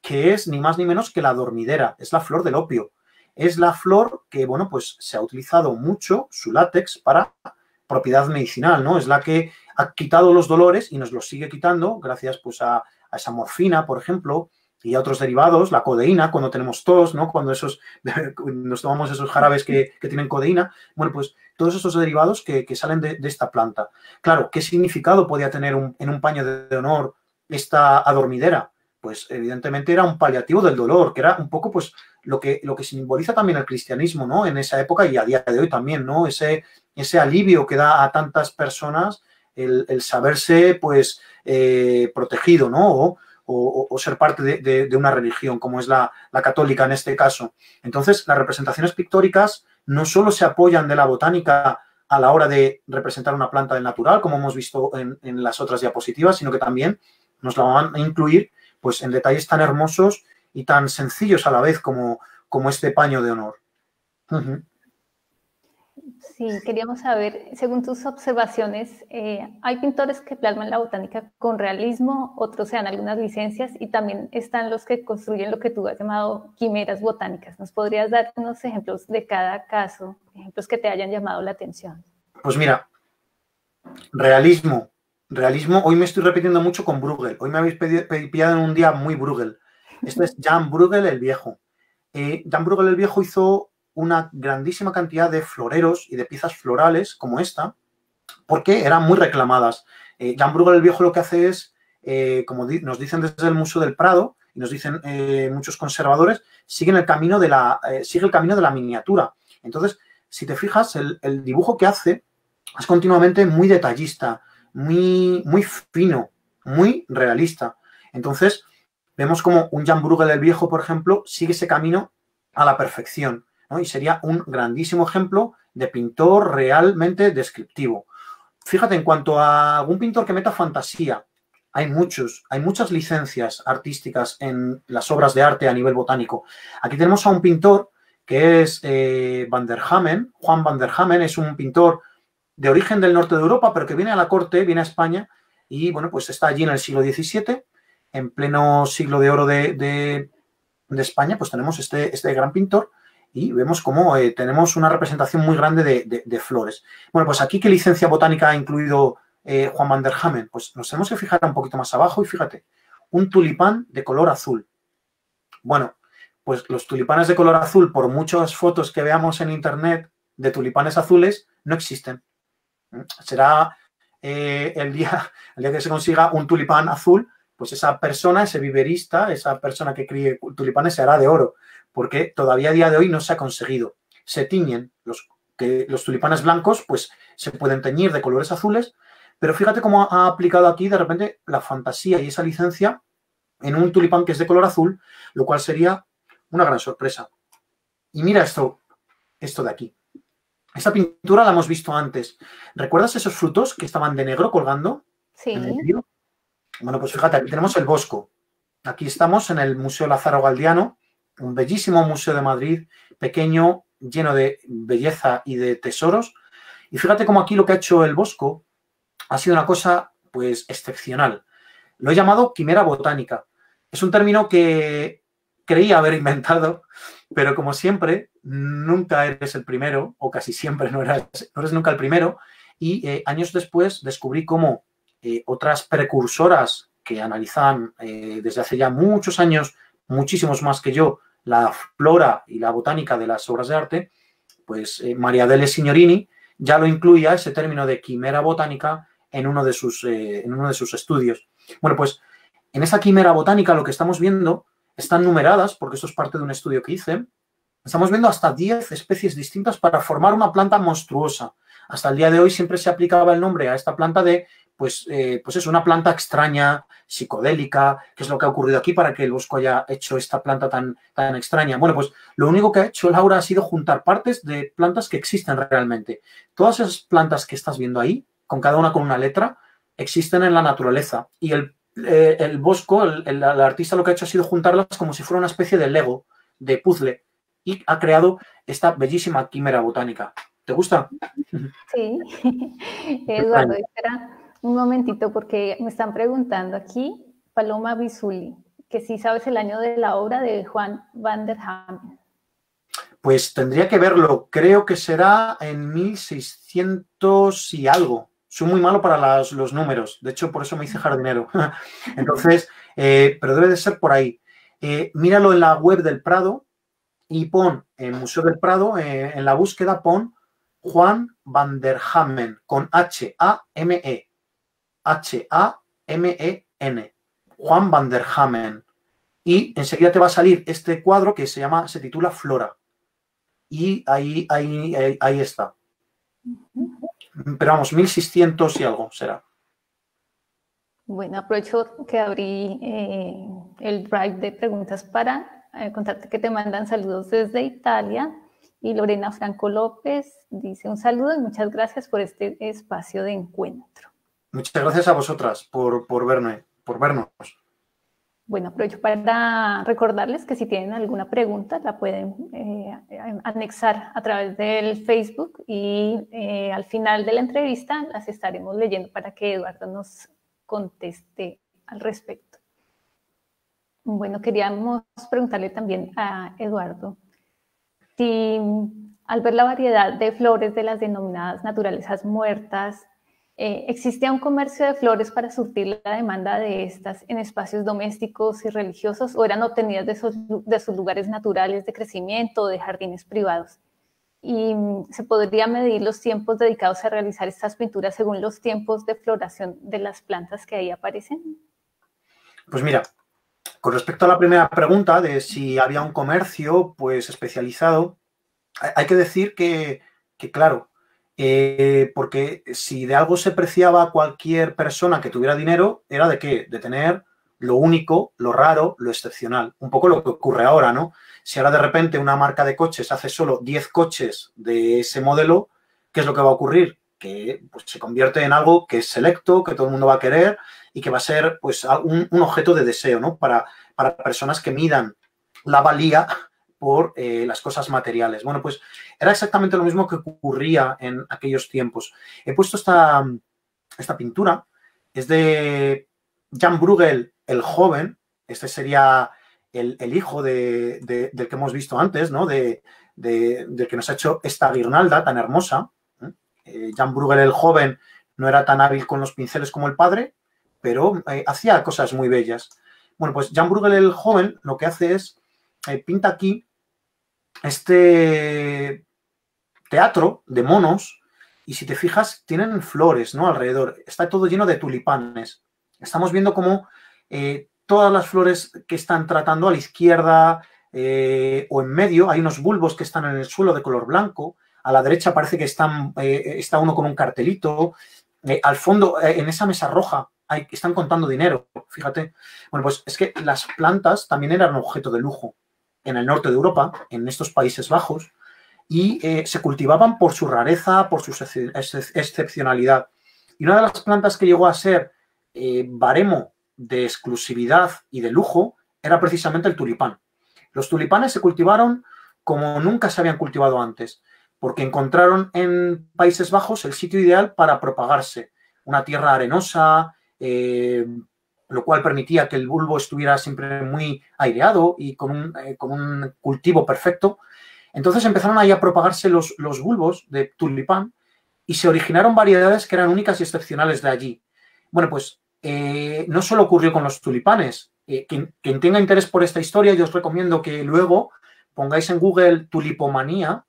que es ni más ni menos que la dormidera. Es la flor del opio. Es la flor que, bueno, pues se ha utilizado mucho su látex para propiedad medicinal, ¿no? Es la que ha quitado los dolores y nos los sigue quitando gracias, pues, a esa morfina, por ejemplo, y a otros derivados, la codeína, cuando tenemos tos, ¿no? Cuando nos tomamos esos jarabes que tienen codeína. Bueno, pues todos esos derivados que salen de esta planta. Claro, ¿qué significado podía tener en un paño de honor esta adormidera? Pues evidentemente era un paliativo del dolor, que era un poco pues lo que simboliza también el cristianismo, ¿no? En esa época y a día de hoy también, ¿no? Ese alivio que da a tantas personas el saberse pues protegido, ¿no? o ser parte de una religión, como es la católica en este caso. Entonces, las representaciones pictóricas no solo se apoyan de la botánica a la hora de representar una planta del natural, como hemos visto en las otras diapositivas, sino que también nos la van a incluir pues, en detalles tan hermosos y tan sencillos a la vez como este paño de honor. Sí, queríamos saber, según tus observaciones, hay pintores que plasman la botánica con realismo, otros se dan algunas licencias y también están los que construyen lo que tú has llamado quimeras botánicas. ¿Nos podrías dar unos ejemplos de cada caso, ejemplos que te hayan llamado la atención? Pues mira, realismo. Hoy me estoy repitiendo mucho con Bruegel. Hoy me habéis pillado en un día muy Bruegel. Este es Jan Bruegel el Viejo. Jan Bruegel el Viejo hizo una grandísima cantidad de floreros y de piezas florales como esta, porque eran muy reclamadas. Jan Bruegel el Viejo lo que hace es, como nos dicen desde el Museo del Prado, y nos dicen muchos conservadores, sigue el camino de la miniatura. Entonces, si te fijas, el dibujo que hace es continuamente muy detallista, muy fino, muy realista. Entonces, vemos como un Jan Bruegel el Viejo, por ejemplo, sigue ese camino a la perfección, ¿no? Y sería un grandísimo ejemplo de pintor realmente descriptivo. Fíjate, en cuanto a algún pintor que meta fantasía, hay muchas licencias artísticas en las obras de arte a nivel botánico. Aquí tenemos a un pintor que es Van der Hamen. Juan Van der Hamen es un pintor de origen del norte de Europa, pero que viene a la corte, viene a España y, bueno, pues está allí en el siglo XVII, en pleno siglo de oro de España, pues tenemos este gran pintor y vemos cómo tenemos una representación muy grande de flores. Bueno, pues aquí, ¿qué licencia botánica ha incluido Juan Van der Hamen? Pues nos tenemos que fijar un poquito más abajo y fíjate, un tulipán de color azul. Bueno, pues los tulipanes de color azul, por muchas fotos que veamos en internet de tulipanes azules, no existen. Será el día que se consiga un tulipán azul, pues esa persona, ese viverista, esa persona que críe tulipanes se hará de oro, porque todavía a día de hoy no se ha conseguido. Se tiñen los tulipanes blancos, pues se pueden teñir de colores azules, pero fíjate cómo ha aplicado aquí de repente la fantasía y esa licencia en un tulipán que es de color azul, lo cual sería una gran sorpresa. Y mira esto de aquí. Esta pintura la hemos visto antes. ¿Recuerdas esos frutos que estaban de negro colgando? Sí. En el medio? Bueno, pues fíjate, aquí tenemos el bosco. Aquí estamos en el Museo Lázaro Galdiano, un bellísimo museo de Madrid, pequeño, lleno de belleza y de tesoros. Y fíjate cómo aquí lo que ha hecho el bosco ha sido una cosa, pues, excepcional. Lo he llamado quimera botánica. Es un término que creía haber inventado, pero como siempre, nunca eres el primero, o casi siempre no eres nunca el primero, y años después descubrí cómo otras precursoras que analizan desde hace ya muchos años, muchísimos más que yo, la flora y la botánica de las obras de arte, pues María Adele Signorini ya lo incluía ese término de quimera botánica en uno de sus estudios. Bueno, pues en esa quimera botánica lo que estamos viendo están numeradas, porque esto es parte de un estudio que hice. Estamos viendo hasta 10 especies distintas para formar una planta monstruosa. Hasta el día de hoy siempre se aplicaba el nombre a esta planta de, pues es una planta extraña, psicodélica, que es lo que ha ocurrido aquí para que el Bosco haya hecho esta planta tan extraña. Bueno, pues lo único que ha hecho Laura ha sido juntar partes de plantas que existen realmente. Todas esas plantas que estás viendo ahí, con cada una con una letra, existen en la naturaleza. Y el Bosco, el artista, lo que ha hecho ha sido juntarlas como si fuera una especie de Lego, de puzzle, y ha creado esta bellísima quimera botánica. ¿Te gusta? Sí. Eduardo, espera un momentito porque me están preguntando aquí, Paloma Bisuli, que si sabes el año de la obra de Juan Van der Hamen. Pues tendría que verlo. Creo que será en 1600 y algo. Soy muy malo para los números. De hecho, por eso me hice jardinero. Entonces, pero debe de ser por ahí. Míralo en la web del Prado y pon en Museo del Prado, en la búsqueda, pon Juan Van der Hamen, con H-A-M-E. H-A-M-E-N. Juan Van der Hamen. Y enseguida te va a salir este cuadro que se titula Flora. Y ahí está. Pero vamos, 1600 y algo será. Bueno, aprovecho que abrí el drive de preguntas para contarte que te mandan saludos desde Italia. Y Lorena Franco López dice un saludo y muchas gracias por este espacio de encuentro. Muchas gracias a vosotras por vernos. Bueno, aprovecho para recordarles que si tienen alguna pregunta la pueden anexar a través del Facebook y al final de la entrevista las estaremos leyendo para que Eduardo nos conteste al respecto. Bueno, queríamos preguntarle también a Eduardo si al ver la variedad de flores de las denominadas naturalezas muertas, ¿existía un comercio de flores para surtir la demanda de estas en espacios domésticos y religiosos o eran obtenidas de sus lugares naturales de crecimiento o de jardines privados? ¿Y se podría medir los tiempos dedicados a realizar estas pinturas según los tiempos de floración de las plantas que ahí aparecen? Pues mira, con respecto a la primera pregunta de si había un comercio pues especializado, hay que decir que claro, porque si de algo se preciaba cualquier persona que tuviera dinero, era de qué, de tener lo único, lo raro, lo excepcional. Un poco lo que ocurre ahora, ¿no? Si ahora de repente una marca de coches hace solo 10 coches de ese modelo, ¿qué es lo que va a ocurrir? Que pues, se convierte en algo que es selecto, que todo el mundo va a querer y que va a ser pues un objeto de deseo, ¿no? Para personas que midan la valía por las cosas materiales. Bueno, pues era exactamente lo mismo que ocurría en aquellos tiempos. He puesto esta pintura, es de Jan Bruegel el joven, este sería el hijo del que hemos visto antes, ¿no? Del que nos ha hecho esta guirnalda tan hermosa. Jan Bruegel el joven no era tan hábil con los pinceles como el padre, pero hacía cosas muy bellas. Bueno, pues Jan Bruegel el joven lo que hace es, pinta aquí este teatro de monos y si te fijas tienen flores, ¿no? Alrededor. Está todo lleno de tulipanes. Estamos viendo cómo todas las flores que están tratando a la izquierda o en medio hay unos bulbos que están en el suelo de color blanco. A la derecha parece que está uno con un cartelito. Al fondo, en esa mesa roja, están contando dinero, fíjate. Bueno, pues es que las plantas también eran objeto de lujo en el norte de Europa, en estos Países Bajos, y se cultivaban por su rareza, por su excepcionalidad. Y una de las plantas que llegó a ser baremo de exclusividad y de lujo era precisamente el tulipán. Los tulipanes se cultivaron como nunca se habían cultivado antes, porque encontraron en Países Bajos el sitio ideal para propagarse. Una tierra arenosa, lo cual permitía que el bulbo estuviera siempre muy aireado y con un cultivo perfecto. Entonces empezaron ahí a propagarse los bulbos de tulipán y se originaron variedades que eran únicas y excepcionales de allí. Bueno, pues no solo ocurrió con los tulipanes. Quien tenga interés por esta historia, yo os recomiendo que luego pongáis en Google tulipomanía,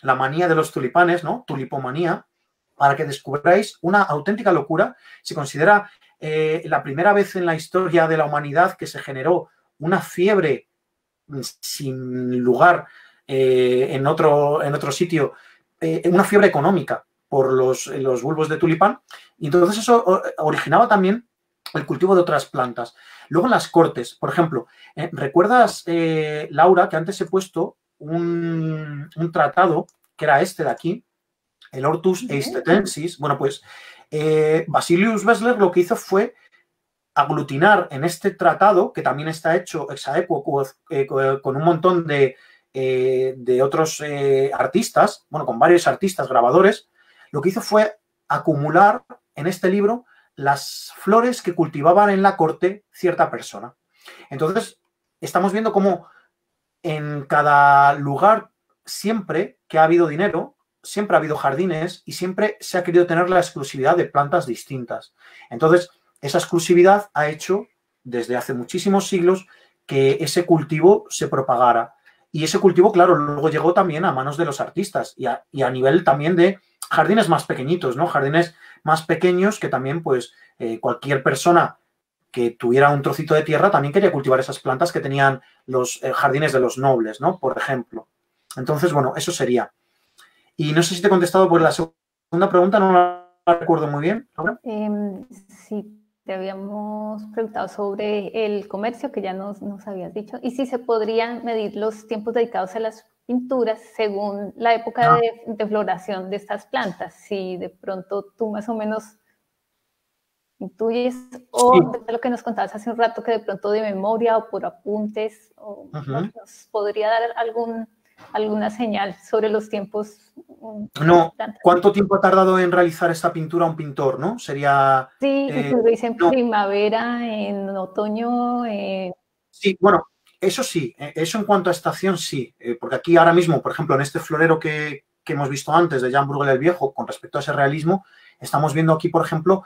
la manía de los tulipanes, ¿no? Tulipomanía, para que descubráis una auténtica locura. Se considera la primera vez en la historia de la humanidad que se generó una fiebre sin lugar en otro sitio, una fiebre económica por los bulbos de tulipán. Y entonces eso originaba también el cultivo de otras plantas. Luego en las cortes, por ejemplo, ¿recuerdas, Laura, que antes he puesto un tratado que era este de aquí, el Hortus Eistetensis? Bueno, pues Basilius Besler lo que hizo fue aglutinar en este tratado, que también está hecho exaequo con un montón de otros artistas, bueno, con varios artistas grabadores, lo que hizo fue acumular en este libro las flores que cultivaban en la corte cierta persona. Entonces, estamos viendo cómo en cada lugar, siempre que ha habido dinero, siempre ha habido jardines y siempre se ha querido tener la exclusividad de plantas distintas. Entonces, esa exclusividad ha hecho, desde hace muchísimos siglos, que ese cultivo se propagara. Y ese cultivo, claro, luego llegó también a manos de los artistas y a nivel también de jardines más pequeñitos, ¿no? Jardines más pequeños que también, pues, cualquier persona que tuviera un trocito de tierra también quería cultivar esas plantas que tenían los jardines de los nobles, ¿no? Por ejemplo. Entonces, bueno, eso sería. Y no sé si te he contestado por la segunda pregunta, no la recuerdo muy bien. Sí, Te habíamos preguntado sobre el comercio, que ya nos habías dicho, y si se podrían medir los tiempos dedicados a las pinturas según la época de floración de estas plantas. Si de pronto tú más o menos intuyes, o de lo que nos contabas hace un rato, que de pronto de memoria o por apuntes, o nos podría dar alguna señal sobre los tiempos. No, ¿cuánto tiempo ha tardado en realizar esta pintura un pintor, no? Sería... Sí, incluso dice en primavera, en otoño. Sí, bueno, eso sí, eso en cuanto a estación sí, porque aquí ahora mismo, por ejemplo, en este florero que hemos visto antes de Jan Bruegel el Viejo, con respecto a ese realismo, estamos viendo aquí, por ejemplo,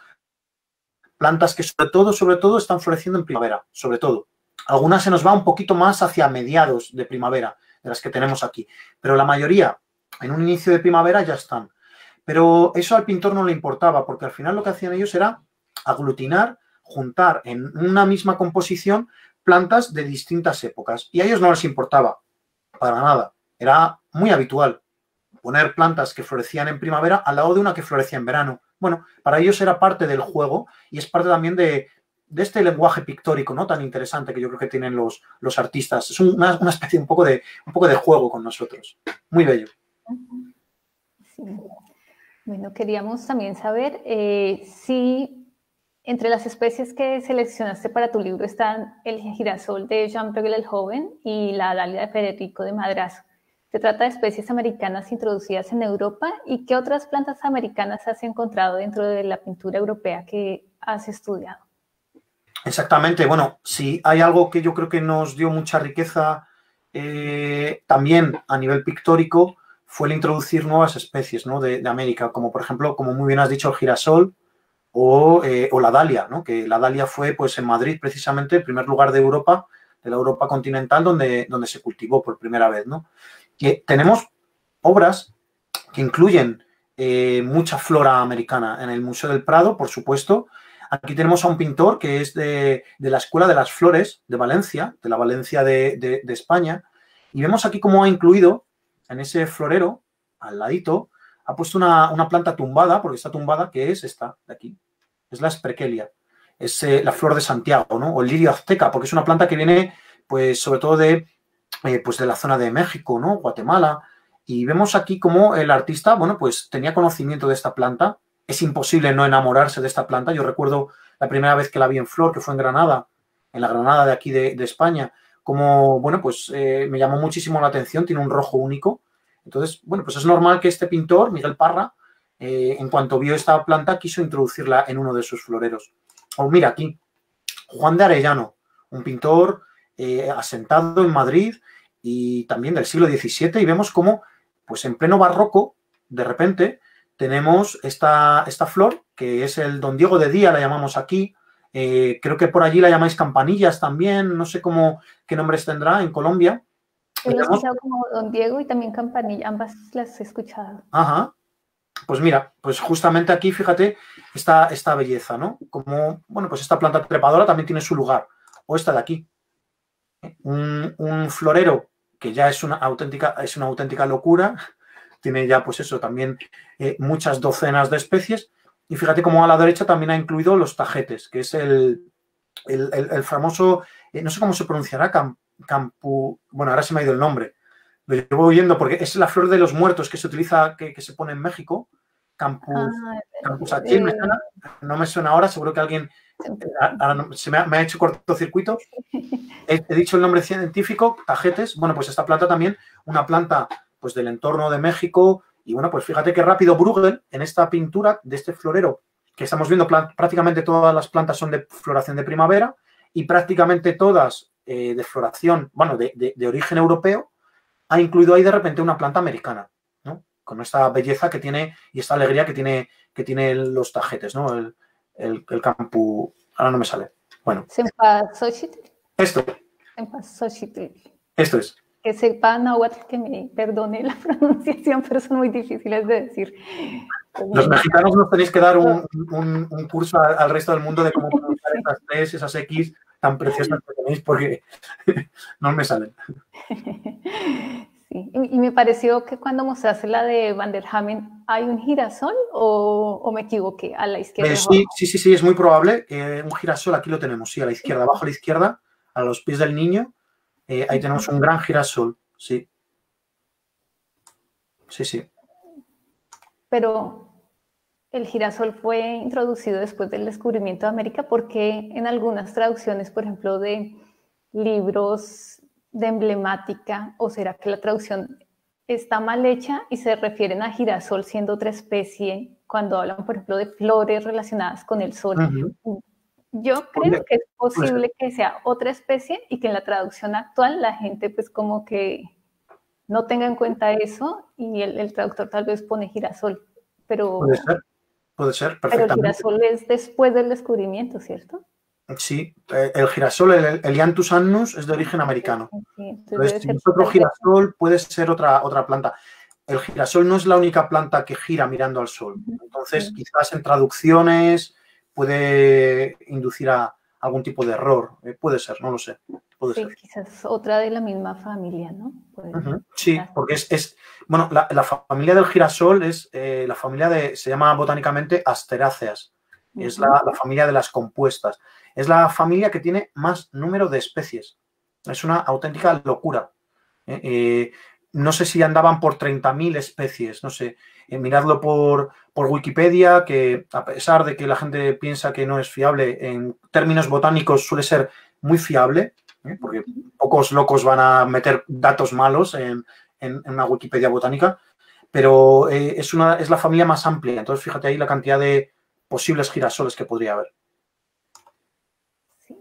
plantas que sobre todo están floreciendo en primavera, sobre todo. Algunas se nos va un poquito más hacia mediados de primavera, de las que tenemos aquí, pero la mayoría en un inicio de primavera ya están. Pero eso al pintor no le importaba, porque al final lo que hacían ellos era aglutinar, juntar en una misma composición plantas de distintas épocas. Y a ellos no les importaba para nada. Era muy habitual poner plantas que florecían en primavera al lado de una que florecía en verano. Bueno, para ellos era parte del juego y es parte también de este lenguaje pictórico, ¿no? Tan interesante que yo creo que tienen los artistas. Es una especie un poco de juego con nosotros. Muy bello. Sí. Bueno, queríamos también saber si entre las especies que seleccionaste para tu libro están el girasol de Jan Bruegel el Joven y la dalia de Federico de Madrazo. Se trata de especies americanas introducidas en Europa. ¿Y qué otras plantas americanas has encontrado dentro de la pintura europea que has estudiado? Exactamente. Bueno, sí, hay algo que yo creo que nos dio mucha riqueza también a nivel pictórico, fue el introducir nuevas especies, ¿no? de América, como por ejemplo, como muy bien has dicho, el girasol o la dalia, ¿no? Que la dalia fue pues en Madrid precisamente el primer lugar de Europa, de la Europa continental, donde se cultivó por primera vez, ¿no? Que tenemos obras que incluyen mucha flora americana. En el Museo del Prado, por supuesto. Aquí tenemos a un pintor que es de la Escuela de las Flores de Valencia, de la Valencia de España, y vemos aquí cómo ha incluido en ese florero, al ladito, ha puesto una planta tumbada, porque está tumbada, que es esta de aquí. Es la Sprechelia. Es la flor de Santiago, ¿no? O el lirio azteca, porque es una planta que viene, pues, sobre todo pues de la zona de México, ¿no? Guatemala. Y vemos aquí cómo el artista, bueno, pues tenía conocimiento de esta planta. Es imposible no enamorarse de esta planta. Yo recuerdo la primera vez que la vi en flor, que fue en Granada, en la Granada de aquí de España, como, bueno, pues me llamó muchísimo la atención, tiene un rojo único. Entonces, bueno, pues es normal que este pintor, Miguel Parra, en cuanto vio esta planta, quiso introducirla en uno de sus floreros. O mira aquí, Juan de Arellano, un pintor asentado en Madrid y también del siglo XVII, y vemos cómo, pues en pleno barroco, de repente, tenemos esta flor, que es el Don Diego de Día, la llamamos aquí. Creo que por allí la llamáis campanillas también, no sé qué nombres tendrá en Colombia. Yo lo he escuchado como Don Diego y también campanilla, ambas las he escuchado. Ajá. Pues mira, pues justamente aquí, fíjate, esta belleza, ¿no? Como, bueno, pues esta planta trepadora también tiene su lugar. O esta de aquí. Un florero que ya es una auténtica locura. Tiene ya, pues eso, también muchas docenas de especies. Y fíjate cómo a la derecha también ha incluido los tajetes, que es el famoso, no sé cómo se pronunciará, bueno, ahora se me ha ido el nombre. Lo llevo oyendo porque es la flor de los muertos que se utiliza, que se pone en México. Campusachil, no me suena ahora, seguro que alguien me ha hecho cortocircuito. He dicho el nombre científico, tajetes. Bueno, pues esta planta también, una planta pues del entorno de México. Y bueno, pues fíjate qué rápido Bruegel en esta pintura de este florero, que estamos viendo prácticamente todas las plantas son de floración de primavera y prácticamente todas de floración, bueno, de origen europeo, ha incluido ahí de repente una planta americana, ¿no? Con esta belleza que tiene y esta alegría que tiene los tajetes, ¿no? El campo, ahora no me sale. Bueno. Cempasúchil. Esto. Cempasúchil. Esto es. Que sepa náhuatl, que me perdone la pronunciación, pero son muy difíciles de decir. Los mexicanos nos tenéis que dar un curso al resto del mundo de cómo pronunciar esas T's, esas X tan preciosas que tenéis, porque no me salen. Sí. Y me pareció que cuando mostraste la de Van der Hamen, ¿hay un girasol o me equivoqué? A la izquierda. Sí, es muy probable. Un girasol aquí lo tenemos, sí, a la izquierda, abajo a la izquierda, a los pies del niño. Ahí tenemos un gran girasol, sí. Sí. Pero el girasol fue introducido después del descubrimiento de América porque en algunas traducciones, por ejemplo, de libros de emblemática, o será que la traducción está mal hecha y se refieren a girasol siendo otra especie cuando hablan, por ejemplo, de flores relacionadas con el sol. Yo creo que es posible que sea otra especie y que en la traducción actual la gente pues como que no tenga en cuenta eso y el traductor tal vez pone girasol, pero... Puede ser, perfectamente. Pero el girasol es después del descubrimiento, ¿cierto? Sí, el girasol, el Helianthus annus, es de origen americano. Sí, entonces si es otro girasol, puede ser otra planta. El girasol no es la única planta que gira mirando al sol. Entonces, quizás en traducciones puede inducir a algún tipo de error. Puede ser, no lo sé. Puede ser. Quizás otra de la misma familia, ¿no? Sí, porque bueno, la familia del girasol es la familia se llama botánicamente Asteráceas. Es la familia de las compuestas. Es la familia que tiene más número de especies. Es una auténtica locura. No sé si andaban por 30.000 especies, no sé. Miradlo por Wikipedia, que a pesar de que la gente piensa que no es fiable, en términos botánicos suele ser muy fiable, porque pocos locos van a meter datos malos en una Wikipedia botánica, pero es la familia más amplia. Entonces, fíjate ahí la cantidad de posibles girasoles que podría haber. Sí.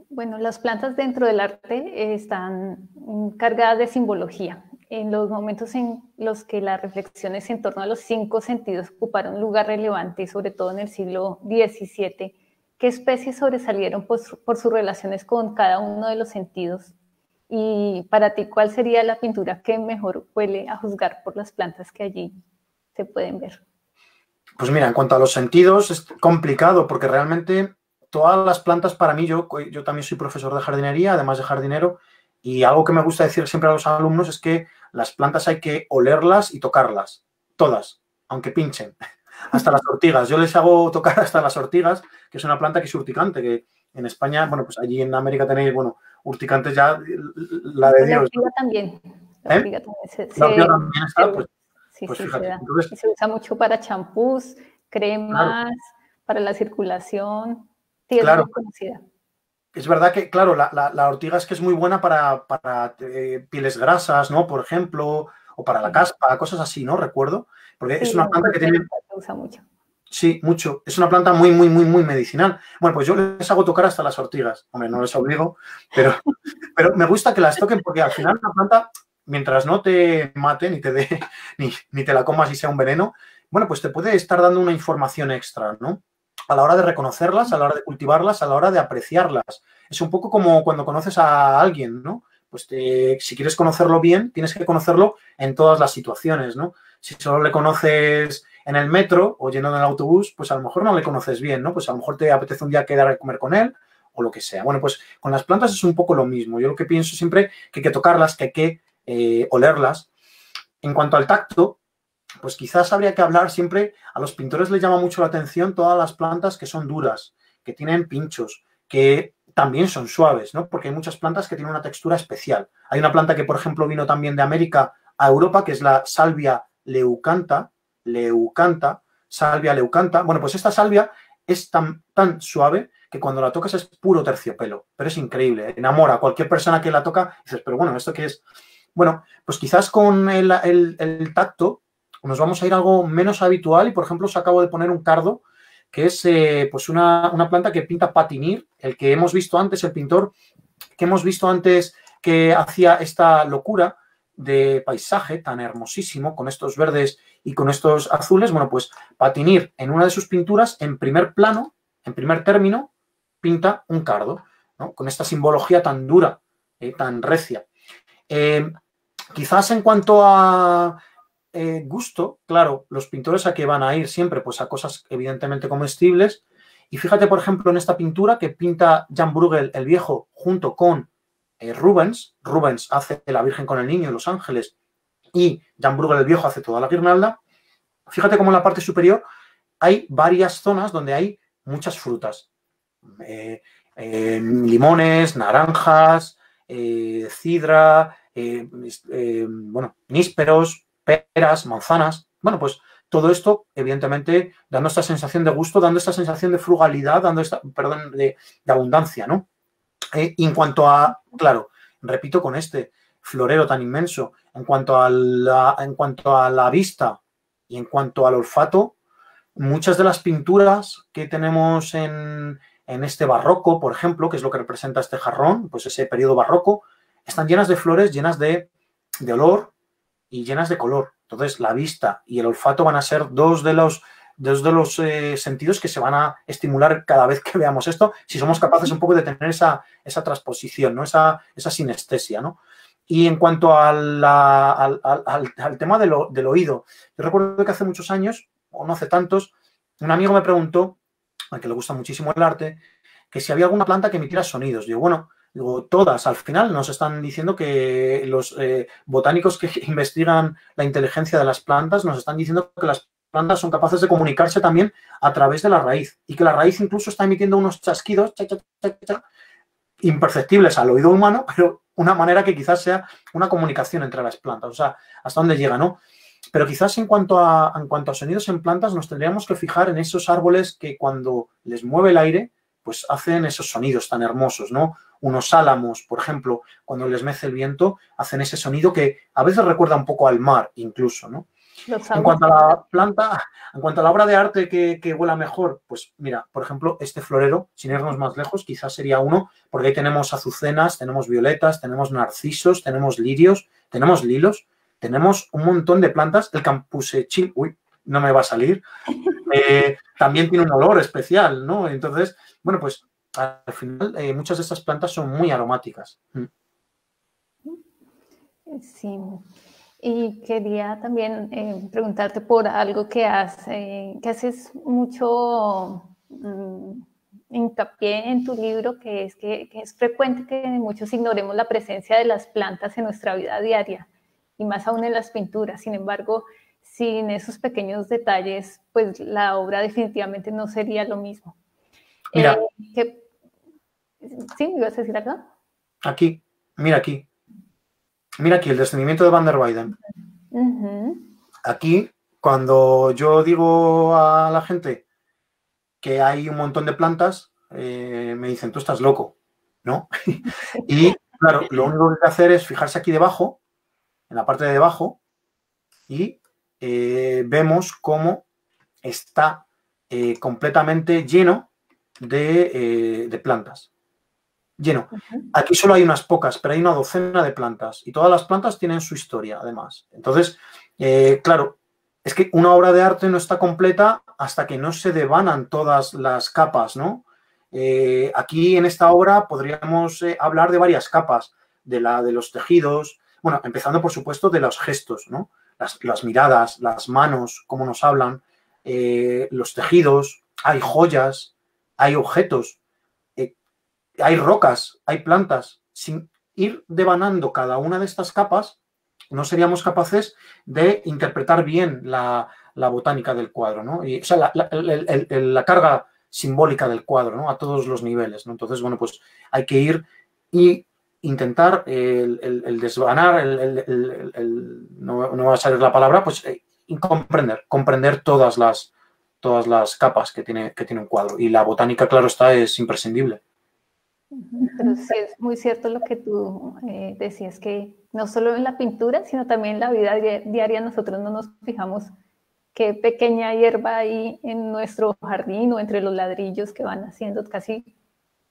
Bueno, las plantas dentro del arte están cargadas de simbología. En los momentos en los que las reflexiones en torno a los 5 sentidos ocuparon un lugar relevante, sobre todo en el siglo XVII, ¿qué especies sobresalieron por sus relaciones con cada uno de los sentidos? Y para ti, ¿cuál sería la pintura que mejor huele a juzgar por las plantas que allí se pueden ver? Pues mira, en cuanto a los sentidos es complicado porque realmente todas las plantas para mí, yo también soy profesor de jardinería, además de jardinero, y algo que me gusta decir siempre a los alumnos es que las plantas hay que olerlas y tocarlas, todas, aunque pinchen, hasta las ortigas. Yo les hago tocar hasta las ortigas, que es una planta que es urticante, que en España, bueno, pues allí en América tenéis, bueno, urticantes ya, la de Dios. La ortiga también. La ortiga también la ortiga también está, pues sí, fíjate. Entonces, se usa mucho para champús, cremas, para la circulación. Sí, es muy conocida. Es verdad que, claro, la ortiga es que es muy buena para pieles grasas, ¿no? Por ejemplo, o para la caspa, cosas así, ¿no? Recuerdo. Porque es una planta que tiene... Se usa mucho. Sí, mucho. Es una planta muy medicinal. Bueno, pues yo les hago tocar hasta las ortigas. Hombre, no les obligo, pero me gusta que las toquen porque al final la planta, mientras no te mate ni te dé, ni te la comas y sea un veneno, bueno, pues te puede estar dando una información extra, ¿no? A la hora de reconocerlas, a la hora de cultivarlas, a la hora de apreciarlas. Es un poco como cuando conoces a alguien, ¿no? Pues si quieres conocerlo bien, tienes que conocerlo en todas las situaciones, ¿no? Si solo le conoces en el metro o yendo en el autobús, pues a lo mejor no le conoces bien, ¿no? Pues a lo mejor te apetece un día quedar a comer con él o lo que sea. Bueno, pues con las plantas es un poco lo mismo. Yo lo que pienso siempre que hay que tocarlas, que hay que olerlas. En cuanto al tacto, pues quizás habría que hablar siempre, a los pintores les llama mucho la atención todas las plantas que son duras, que tienen pinchos, que también son suaves, ¿no? Porque hay muchas plantas que tienen una textura especial. Hay una planta que, por ejemplo, vino también de América a Europa, que es la salvia leucanta, salvia leucanta. Bueno, pues esta salvia es tan suave que cuando la tocas es puro terciopelo, pero es increíble, enamora a cualquier persona que la toca y dices, pero bueno, ¿esto qué es? Bueno, pues quizás con el tacto nos vamos a ir a algo menos habitual y, por ejemplo, os acabo de poner un cardo, que es pues una planta que pinta Patinir, el que hemos visto antes, el pintor que hemos visto antes que hacía esta locura de paisaje tan hermosísimo, con estos verdes y con estos azules. Bueno, pues Patinir, en una de sus pinturas, en primer plano, en primer término, pinta un cardo, ¿no? Con esta simbología tan dura, tan recia. Quizás en cuanto a gusto, claro, los pintores a qué van a ir siempre, pues a cosas evidentemente comestibles. Y fíjate, por ejemplo, en esta pintura que pinta Jan Bruegel el Viejo junto con Rubens. Rubens hace La Virgen con el Niño y los Ángeles y Jan Bruegel el Viejo hace toda la guirnalda. Fíjate cómo en la parte superior hay varias zonas donde hay muchas frutas. Limones, naranjas, sidra, bueno, nísperos, peras, manzanas. Bueno, pues todo esto, evidentemente, dando esta sensación de gusto, dando esta sensación de frugalidad, dando esta, perdón, de abundancia, ¿no? Y en cuanto a, claro, repito con este florero tan inmenso, en cuanto a la vista y en cuanto al olfato, muchas de las pinturas que tenemos en este barroco, por ejemplo, que es lo que representa este jarrón, pues ese periodo barroco, están llenas de flores, llenas de olor y llenas de color. Entonces, la vista y el olfato van a ser dos de los sentidos que se van a estimular cada vez que veamos esto, si somos capaces un poco de tener esa transposición, ¿no? Esa sinestesia, ¿no? Y en cuanto al tema del oído, yo recuerdo que hace muchos años, o no hace tantos, un amigo me preguntó, al que le gusta muchísimo el arte, que si había alguna planta que emitiera sonidos. Digo, bueno, todas. Al final nos están diciendo que los botánicos que investigan la inteligencia de las plantas nos están diciendo que las plantas son capaces de comunicarse también a través de la raíz y que la raíz incluso está emitiendo unos chasquidos imperceptibles al oído humano, pero una manera que quizás sea una comunicación entre las plantas, o sea, hasta dónde llega, ¿no? Pero quizás en cuanto a sonidos en plantas nos tendríamos que fijar en esos árboles que cuando les mueve el aire, pues hacen esos sonidos tan hermosos, ¿no? Unos álamos, por ejemplo, cuando les mece el viento, hacen ese sonido que a veces recuerda un poco al mar incluso, ¿no? En cuanto a la planta, en cuanto a la obra de arte que huela mejor, pues mira, por ejemplo, este florero, sin irnos más lejos, quizás sería uno, porque ahí tenemos azucenas, tenemos violetas, tenemos narcisos, tenemos lirios, tenemos lilos, tenemos un montón de plantas. El campusechil, uy, no me va a salir, también tiene un olor especial, ¿no? Entonces, bueno, pues al final muchas de estas plantas son muy aromáticas. Sí. Y quería también preguntarte por algo que haces mucho hincapié en tu libro, que es frecuente que muchos ignoremos la presencia de las plantas en nuestra vida diaria, y más aún en las pinturas. Sin embargo, sin esos pequeños detalles, pues la obra definitivamente no sería lo mismo. Mira. ¿Sí? ¿Me ibas a decir algo? Aquí, mira aquí. Mira aquí, el descendimiento de Van der Weyden. Aquí, cuando yo digo a la gente que hay un montón de plantas, me dicen, tú estás loco, ¿no? Y claro, lo único que hay que hacer es fijarse aquí debajo, en la parte de debajo, y vemos cómo está completamente lleno de plantas. Lleno. Aquí solo hay unas pocas, pero hay una docena de plantas y todas las plantas tienen su historia, además. Entonces, claro, es que una obra de arte no está completa hasta que no se devanan todas las capas, ¿no? Aquí en esta obra podríamos hablar de varias capas, de los tejidos, bueno, empezando por supuesto de los gestos, ¿no? Las miradas, las manos, cómo nos hablan, los tejidos, hay joyas, hay objetos. Hay rocas, hay plantas. Sin ir devanando cada una de estas capas, no seríamos capaces de interpretar bien la botánica del cuadro, ¿no? Y, o sea, la carga simbólica del cuadro, ¿no? A todos los niveles, ¿no? Entonces, bueno, pues hay que ir y intentar el desvanar, no va a salir la palabra, pues comprender todas las capas que tiene un cuadro. Y la botánica, claro está, es imprescindible. Pero sí es muy cierto lo que tú decías, que no solo en la pintura, sino también en la vida diaria nosotros no nos fijamos qué pequeña hierba hay en nuestro jardín o entre los ladrillos que van haciendo, casi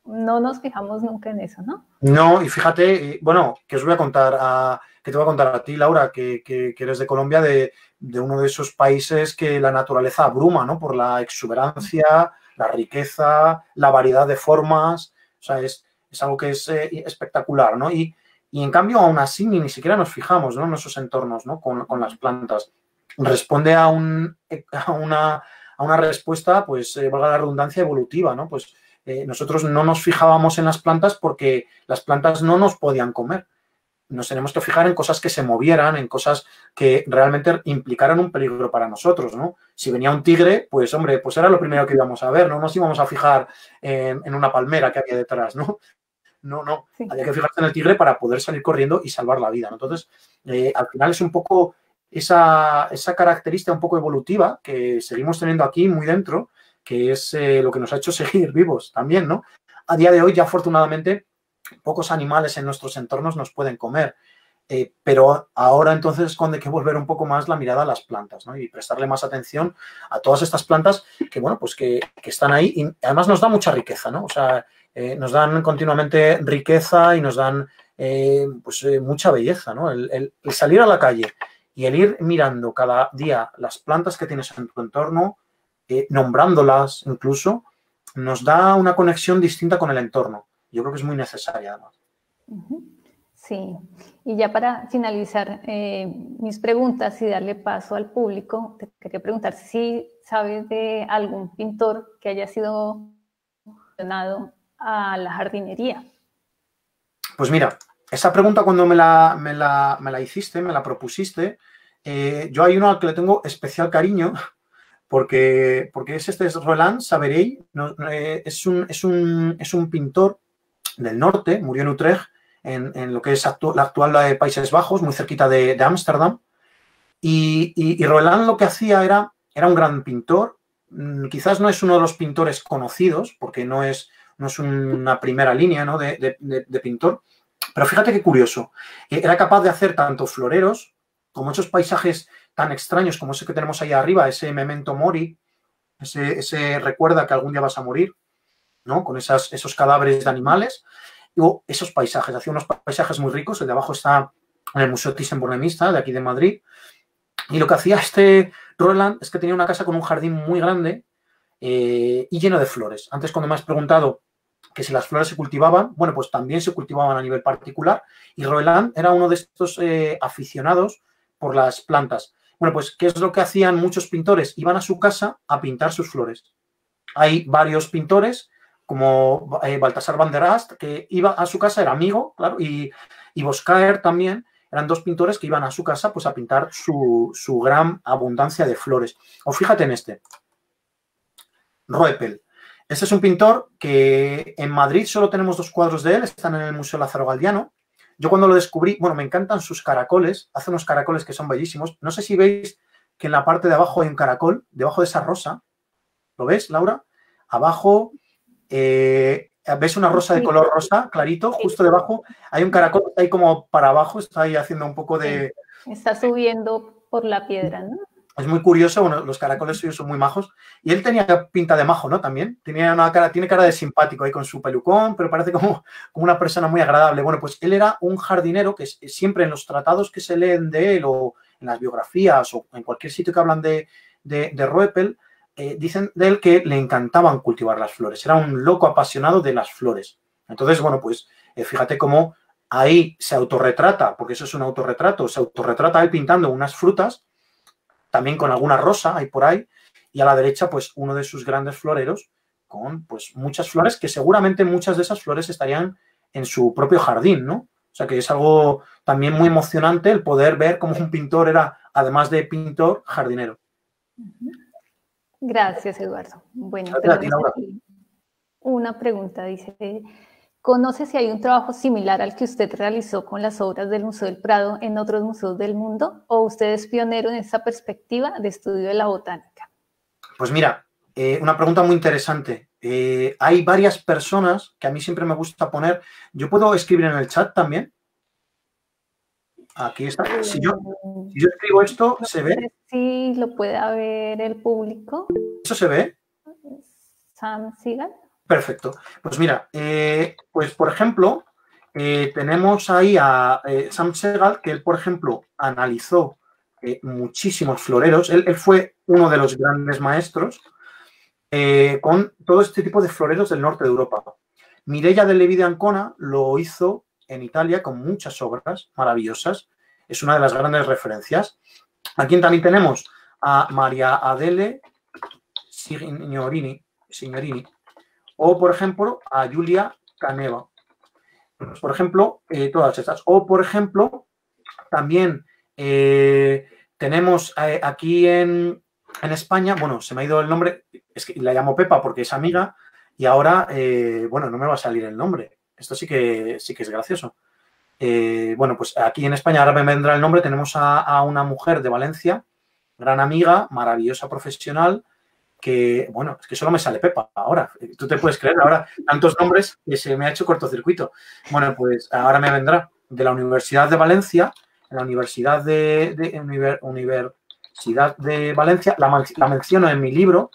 no nos fijamos nunca en eso, ¿no? No, y fíjate, bueno, que os voy a contar que te voy a contar a ti, Laura, que eres de Colombia, de uno de esos países que la naturaleza abruma, ¿no? Por la exuberancia, la riqueza, la variedad de formas. O sea, es algo que es espectacular, ¿no? Y en cambio, aún así, ni siquiera nos fijamos, ¿no? En esos entornos, ¿no? Con las plantas. Responde a una respuesta, pues, valga la redundancia, evolutiva, ¿no? Pues nosotros no nos fijábamos en las plantas porque las plantas no nos podían comer. Nos tenemos que fijar en cosas que se movieran, en cosas que realmente implicaran un peligro para nosotros, ¿no? Si venía un tigre, pues, hombre, pues era lo primero que íbamos a ver, no nos íbamos a fijar en una palmera que había detrás, ¿no? No, Sí. había que fijarse en el tigre para poder salir corriendo y salvar la vida, ¿no? Entonces, al final es un poco esa característica un poco evolutiva que seguimos teniendo aquí muy dentro, que es lo que nos ha hecho seguir vivos también, ¿no? A día de hoy ya afortunadamente pocos animales en nuestros entornos nos pueden comer, pero ahora entonces es cuando hay que volver un poco más la mirada a las plantas, ¿no? Y prestarle más atención a todas estas plantas que, bueno, pues que están ahí y además nos da mucha riqueza, ¿no? O sea, nos dan continuamente riqueza y nos dan mucha belleza, ¿no? El salir a la calle y el ir mirando cada día las plantas que tienes en tu entorno, nombrándolas incluso, nos da una conexión distinta con el entorno. Yo creo que es muy necesaria, además. Sí, y ya para finalizar mis preguntas y darle paso al público, te quería preguntar si sabes de algún pintor que haya sido donado a la jardinería. Pues mira, esa pregunta cuando me la hiciste, me la propusiste, yo hay uno al que le tengo especial cariño porque es Roland Saverey, ¿no? Es un pintor del norte, murió en Utrecht, en lo que es la actual Países Bajos, muy cerquita de Ámsterdam. Y Roland lo que hacía era un gran pintor. Quizás no es uno de los pintores conocidos, porque no es una primera línea, ¿no? de pintor. Pero fíjate qué curioso. Era capaz de hacer tanto floreros como esos paisajes tan extraños como ese que tenemos ahí arriba, ese memento mori, ese recuerda que algún día vas a morir, ¿no? Con esos cadáveres de animales. O esos paisajes, hacía unos paisajes muy ricos. El de abajo está en el Museo Thyssen-Bornemisza, de aquí de Madrid. Y lo que hacía este Roland es que tenía una casa con un jardín muy grande y lleno de flores. Antes, cuando me has preguntado que si las flores se cultivaban, bueno, pues también se cultivaban a nivel particular. Y Roland era uno de estos aficionados por las plantas. Bueno, pues, ¿qué es lo que hacían muchos pintores? Iban a su casa a pintar sus flores. Hay varios pintores como Baltasar van der Ast, que iba a su casa, era amigo, claro, y Boscaer también, eran dos pintores que iban a su casa pues a pintar su gran abundancia de flores. O fíjate en este, Roepel. Este es un pintor que en Madrid solo tenemos 2 cuadros de él, están en el Museo Lázaro Galdiano. Yo cuando lo descubrí, bueno, me encantan sus caracoles, hace unos caracoles que son bellísimos. No sé si veis que en la parte de abajo hay un caracol, debajo de esa rosa. ¿Lo ves, Laura? Abajo ves una rosa de color rosa, clarito, justo debajo hay un caracol que está ahí como para abajo, está ahí haciendo un poco de... Está subiendo por la piedra, ¿no? Es muy curioso, bueno, los caracoles suyos son muy majos. Y él tenía pinta de majo, ¿no? También. Tiene cara de simpático ahí con su pelucón, pero parece como una persona muy agradable. Bueno, pues él era un jardinero que siempre en los tratados que se leen de él o en las biografías o en cualquier sitio que hablan de Roepel, dicen de él que le encantaban cultivar las flores. Era un loco apasionado de las flores. Entonces, bueno, pues fíjate cómo ahí se autorretrata, porque eso es un autorretrato, se autorretrata él pintando unas frutas, también con alguna rosa hay por ahí, y a la derecha, pues, uno de sus grandes floreros con, pues, muchas flores, que seguramente muchas de esas flores estarían en su propio jardín, ¿no? O sea, que es algo también muy emocionante el poder ver cómo un pintor era, además de pintor, jardinero. Gracias, Eduardo. Bueno, tenemos aquí una pregunta, dice... ¿Conoce si hay un trabajo similar al que usted realizó con las obras del Museo del Prado en otros museos del mundo? ¿O usted es pionero en esa perspectiva de estudio de la botánica? Pues mira, una pregunta muy interesante. Hay varias personas que a mí siempre me gusta poner. ¿Yo puedo escribir en el chat también? Aquí está. Si yo escribo esto, ¿se ve? Sí, lo puede ver el público. ¿Eso se ve? Sam Segal. Perfecto. Pues mira, pues por ejemplo, tenemos ahí a Sam Segal, que él, por ejemplo, analizó muchísimos floreros. Él fue uno de los grandes maestros con todo este tipo de floreros del norte de Europa. Mireia de Levi de Ancona lo hizo en Italia con muchas obras maravillosas. Es una de las grandes referencias. Aquí también tenemos a María Adele Signorini, O, por ejemplo, a Julia Caneva. Por ejemplo, todas estas. O, por ejemplo, también tenemos aquí en España, bueno, se me ha ido el nombre, es que la llamo Pepa porque es amiga y ahora, bueno, no me va a salir el nombre. Esto sí que es gracioso. Bueno, pues aquí en España ahora me vendrá el nombre. Tenemos a una mujer de Valencia, gran amiga, maravillosa profesional, que, bueno, es que solo me sale Pepa ahora. Tú te puedes creer, ahora tantos nombres que se me ha hecho cortocircuito. Bueno, pues ahora me vendrá de la Universidad de Valencia, en la Universidad Universidad de Valencia, la menciono en mi libro,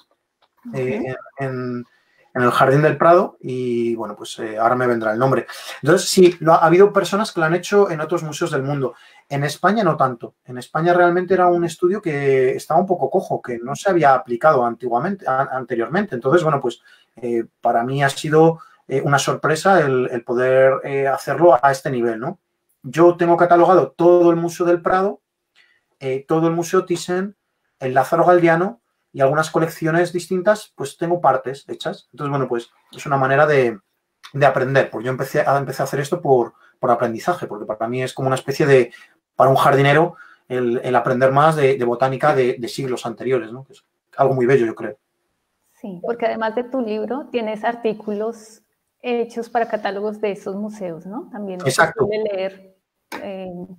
en el Jardín del Prado, y bueno, pues ahora me vendrá el nombre. Entonces, sí, ha habido personas que lo han hecho en otros museos del mundo. En España no tanto. En España realmente era un estudio que estaba un poco cojo, que no se había aplicado anteriormente. Entonces, bueno, pues para mí ha sido una sorpresa el poder hacerlo a este nivel, ¿no? Yo tengo catalogado todo el Museo del Prado, todo el Museo Thyssen, el Lázaro Galdiano, y algunas colecciones distintas, pues tengo partes hechas. Entonces, bueno, pues es una manera de aprender. Pues yo empecé a hacer esto por aprendizaje, porque para mí es como una especie de, para un jardinero, el aprender más de botánica de siglos anteriores, ¿no? Que es algo muy bello, yo creo. Sí, porque además de tu libro, tienes artículos hechos para catálogos de esos museos, ¿no? También es posible leer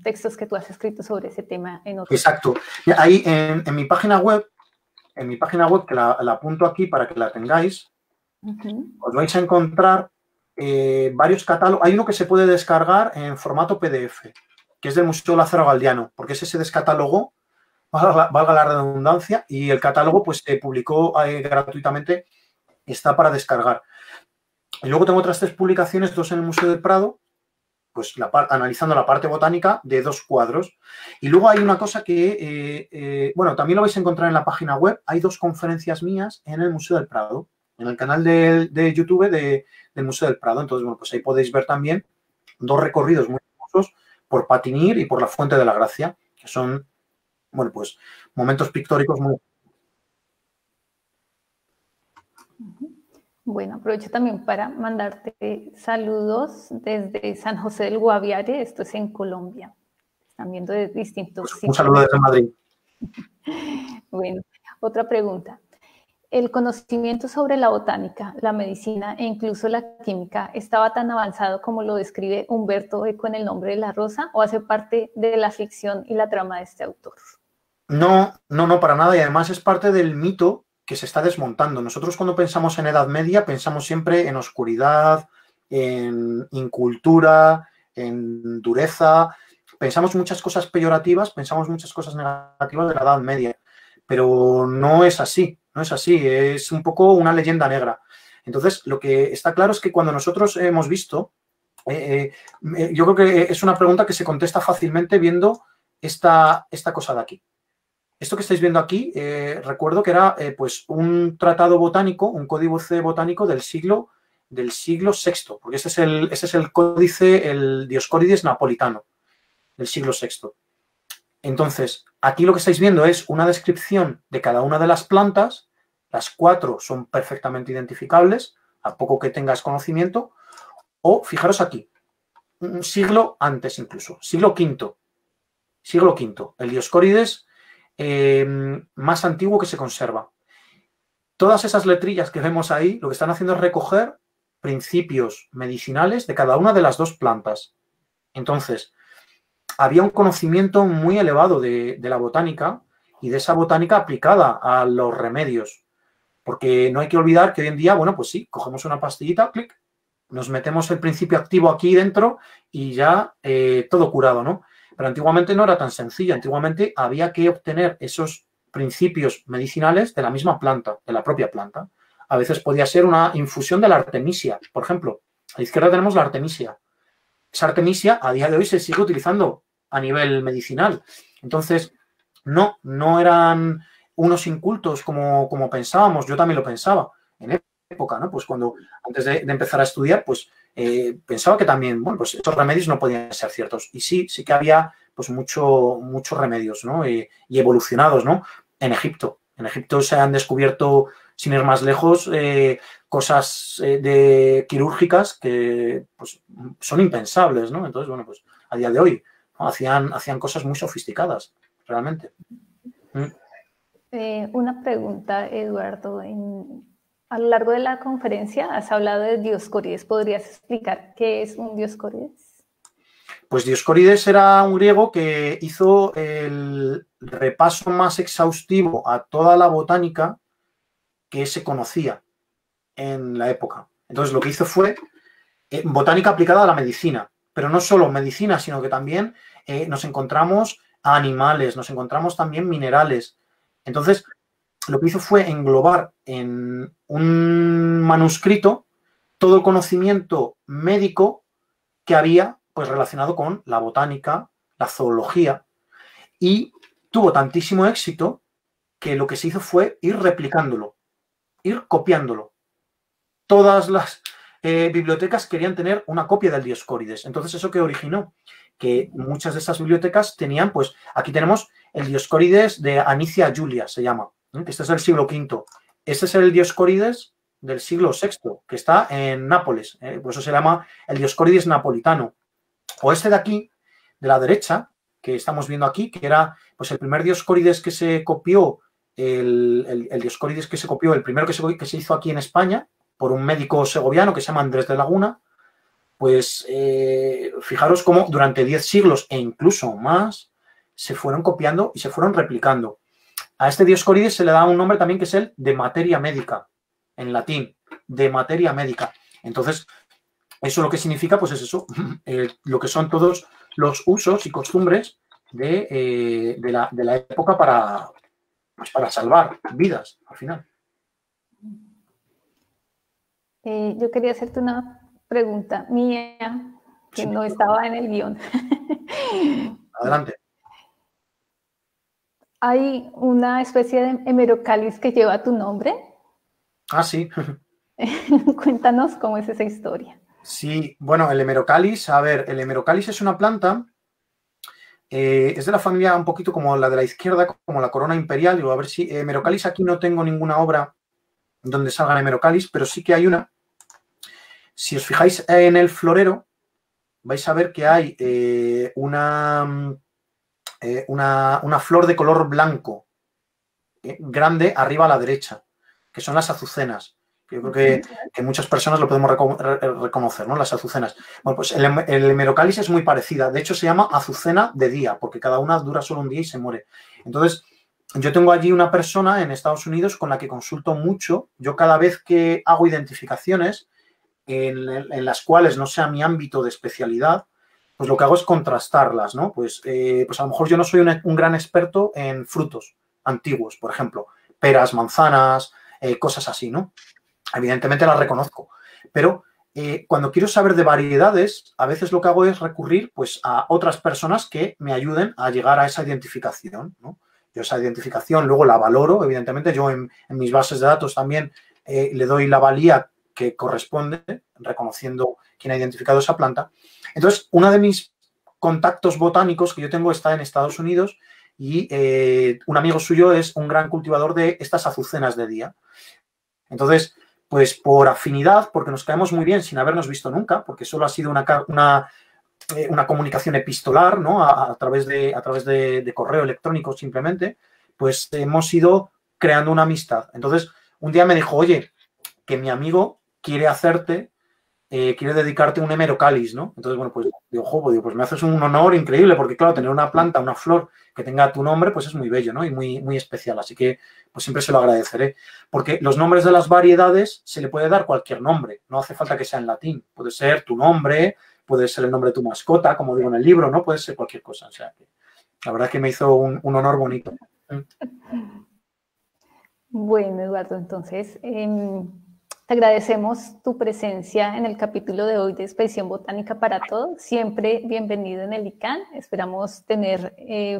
textos que tú has escrito sobre ese tema en otros. Exacto. Ahí en mi página web, que la apunto aquí para que la tengáis, os vais a encontrar varios catálogos. Hay uno que se puede descargar en formato PDF, que es del Museo Lázaro Galdiano, porque ese se descatalogó, valga la redundancia, y el catálogo pues se publicó gratuitamente, está para descargar. Y luego tengo otras 3 publicaciones, 2 en el Museo del Prado, pues analizando la parte botánica de 2 cuadros. Y luego hay una cosa que, bueno, también lo vais a encontrar en la página web. Hay 2 conferencias mías en el Museo del Prado, en el canal de YouTube del Museo del Prado. Entonces, bueno, pues ahí podéis ver también 2 recorridos muy hermosos por Patinir y por la Fuente de la Gracia, que son, bueno, pues momentos pictóricos muy... Bueno, aprovecho también para mandarte saludos desde San José del Guaviare, esto es en Colombia. Están viendo de distintos sitios. Un saludo desde Madrid. Bueno, otra pregunta. ¿El conocimiento sobre la botánica, la medicina e incluso la química estaba tan avanzado como lo describe Humberto Eco en El nombre de la rosa o hace parte de la ficción y la trama de este autor? No, para nada, y además es parte del mito que se está desmontando. Nosotros cuando pensamos en Edad Media pensamos siempre en oscuridad, en incultura, en dureza, pensamos muchas cosas peyorativas, pensamos muchas cosas negativas de la Edad Media, pero no es así, es un poco una leyenda negra. Entonces, lo que está claro es que cuando nosotros hemos visto, yo creo que es una pregunta que se contesta fácilmente viendo esta cosa de aquí. Esto que estáis viendo aquí, recuerdo que era pues un tratado botánico, un códice botánico del siglo VI, porque ese es el códice, el Dioscórides napolitano, del siglo VI. Entonces, aquí lo que estáis viendo es una descripción de cada una de las plantas. Las 4 son perfectamente identificables, a poco que tengas conocimiento. O, fijaros aquí, un siglo antes incluso, siglo V, el Dioscórides más antiguo que se conserva. Todas esas letrillas que vemos ahí lo que están haciendo es recoger principios medicinales de cada una de las 2 plantas. Entonces, había un conocimiento muy elevado de la botánica y de esa botánica aplicada a los remedios. Porque no hay que olvidar que hoy en día, bueno, pues sí, cogemos una pastillita, clic, nos metemos el principio activo aquí dentro y ya todo curado, ¿no? Pero antiguamente no era tan sencillo. Antiguamente había que obtener esos principios medicinales de la misma planta, de la propia planta. A veces podía ser una infusión de la artemisia. Por ejemplo, a la izquierda tenemos la artemisia. Esa artemisia a día de hoy se sigue utilizando a nivel medicinal. Entonces, no eran unos incultos como pensábamos. Yo también lo pensaba en época, ¿no? Pues cuando antes de empezar a estudiar, pues pensaba que también, bueno, pues estos remedios no podían ser ciertos. Y sí que había pues muchos remedios, ¿no? Y evolucionados, ¿no? En Egipto se han descubierto sin ir más lejos, cosas de quirúrgicas que pues, son impensables, ¿no? Entonces, bueno, pues a día de hoy, ¿no? Hacían cosas muy sofisticadas, realmente. Una pregunta, Eduardo. A lo largo de la conferencia has hablado de Dioscórides. ¿Podrías explicar qué es un Dioscórides? Pues Dioscórides era un griego que hizo el repaso más exhaustivo a toda la botánica que se conocía en la época. Entonces, lo que hizo fue botánica aplicada a la medicina, pero no solo medicina, sino que también nos encontramos animales, nos encontramos también minerales. Entonces, lo que hizo fue englobar en un manuscrito todo el conocimiento médico que había pues, relacionado con la botánica, la zoología, y tuvo tantísimo éxito que lo que se hizo fue ir replicándolo, ir copiándolo. Todas las bibliotecas querían tener una copia del Dioscórides. Entonces, ¿eso qué originó? Que muchas de esas bibliotecas tenían, pues, aquí tenemos el Dioscórides de Anicia Julia, se llama. Este es del siglo V. Este es el Dioscórides del siglo VI, que está en Nápoles. Por eso se llama el Dioscórides napolitano. O este de aquí, de la derecha, que estamos viendo aquí, que era pues el primer Dioscórides que se copió, el Dioscórides que se copió, el primero que se hizo aquí en España, por un médico segoviano que se llama Andrés de Laguna, pues fijaros cómo durante 10 siglos e incluso más se fueron copiando y se fueron replicando. A este Dioscórides se le da un nombre también que es el de materia médica, en latín, de materia médica. Entonces, eso lo que significa, pues es eso, lo que son todos los usos y costumbres de la época para salvar vidas, al final. Yo quería hacerte una pregunta mía que no estaba en el guión. Adelante. ¿Hay una especie de hemerocáliz que lleva tu nombre? Ah, sí. Cuéntanos cómo es esa historia. Sí, bueno, el hemerocáliz, a ver, el hemerocáliz es una planta, es de la familia un poquito como la de la izquierda, como la corona imperial. Digo, a ver si hemerocáliz aquí no tengo ninguna obra donde salgan hemerocáliz, pero sí que hay una. Si os fijáis en el florero, vais a ver que hay una flor de color blanco grande arriba a la derecha, que son las azucenas. Yo creo que muchas personas lo podemos reconocer, ¿no? Las azucenas. Bueno, pues el hemerocáliz es muy parecida. De hecho, se llama azucena de día, porque cada una dura solo un día y se muere. Entonces, yo tengo allí una persona en Estados Unidos con la que consulto mucho. Yo cada vez que hago identificaciones en las cuales no sea mi ámbito de especialidad, pues lo que hago es contrastarlas, ¿no? Pues a lo mejor yo no soy un gran experto en frutos antiguos, por ejemplo, peras, manzanas, cosas así, ¿no? Evidentemente las reconozco, pero cuando quiero saber de variedades, a veces lo que hago es recurrir pues, a otras personas que me ayuden a llegar a esa identificación, ¿no? Yo esa identificación luego la valoro, evidentemente, yo en mis bases de datos también le doy la valía que corresponde, reconociendo quién ha identificado esa planta. Entonces, uno de mis contactos botánicos que yo tengo está en Estados Unidos y un amigo suyo es un gran cultivador de estas azucenas de día. Entonces, pues por afinidad, porque nos caemos muy bien sin habernos visto nunca, porque solo ha sido una comunicación epistolar, ¿no? A través de correo electrónico simplemente, pues hemos ido creando una amistad. Entonces, un día me dijo, oye, que mi amigo quiere quiere dedicarte un hemerocáliz, ¿no? Entonces, bueno, pues digo, pues me haces un honor increíble, porque claro, tener una planta, una flor que tenga tu nombre, pues es muy bello, ¿no? Y muy, muy especial. Así que, pues siempre se lo agradeceré. Porque los nombres de las variedades se le puede dar cualquier nombre. No hace falta que sea en latín. Puede ser tu nombre, puede ser el nombre de tu mascota, como digo en el libro, ¿no? Puede ser cualquier cosa. O sea, que la verdad es que me hizo un honor bonito. Bueno, Eduardo, entonces te agradecemos tu presencia en el capítulo de hoy de Expedición Botánica para Todos. Siempre bienvenido en el ICANN. Esperamos tener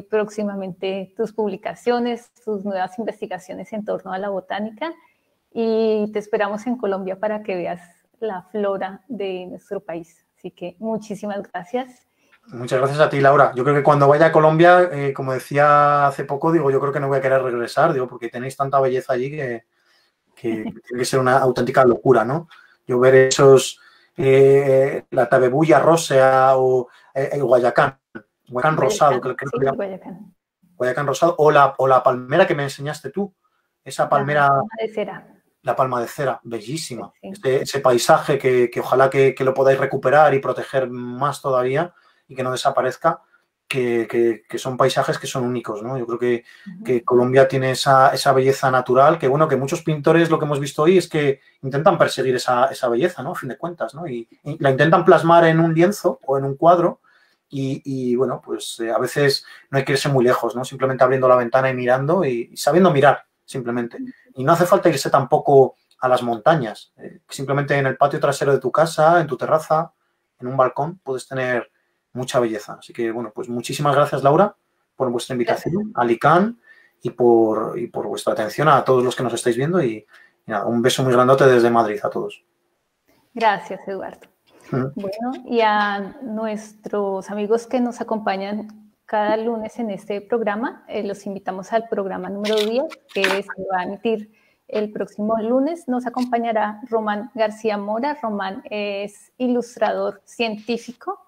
próximamente tus publicaciones, tus nuevas investigaciones en torno a la botánica y te esperamos en Colombia para que veas la flora de nuestro país. Así que muchísimas gracias. Muchas gracias a ti, Laura. Yo creo que cuando vaya a Colombia, como decía hace poco, digo, yo creo que no voy a querer regresar, digo, porque tenéis tanta belleza allí que que tiene que ser una auténtica locura, ¿no? Yo ver esos, la Tabebuya rósea o el Guayacán rosado, que creo sí, que Guayacán. Guayacán rosado, o la palmera que me enseñaste tú, esa palmera, La palma de cera. la palma de cera, bellísima. Sí. Ese paisaje que ojalá que lo podáis recuperar y proteger más todavía y que no desaparezca, que son paisajes que son únicos, ¿no? Yo creo que Colombia tiene esa belleza natural, que bueno, que muchos pintores lo que hemos visto hoy es que intentan perseguir esa belleza, ¿no? A fin de cuentas, ¿no? Y la intentan plasmar en un lienzo o en un cuadro y bueno, pues a veces no hay que irse muy lejos, ¿no? Simplemente abriendo la ventana y mirando y sabiendo mirar, simplemente. Y no hace falta irse tampoco a las montañas. Simplemente en el patio trasero de tu casa, en tu terraza, en un balcón, puedes tener mucha belleza. Así que, bueno, pues muchísimas gracias, Laura, por vuestra invitación a Licán y por vuestra atención a todos los que nos estáis viendo. Y nada, un beso muy grandote desde Madrid a todos. Gracias, Eduardo. Bueno, y a nuestros amigos que nos acompañan cada lunes en este programa, los invitamos al programa número 10, que se va a emitir el próximo lunes. Nos acompañará Román García Mora. Román es ilustrador científico,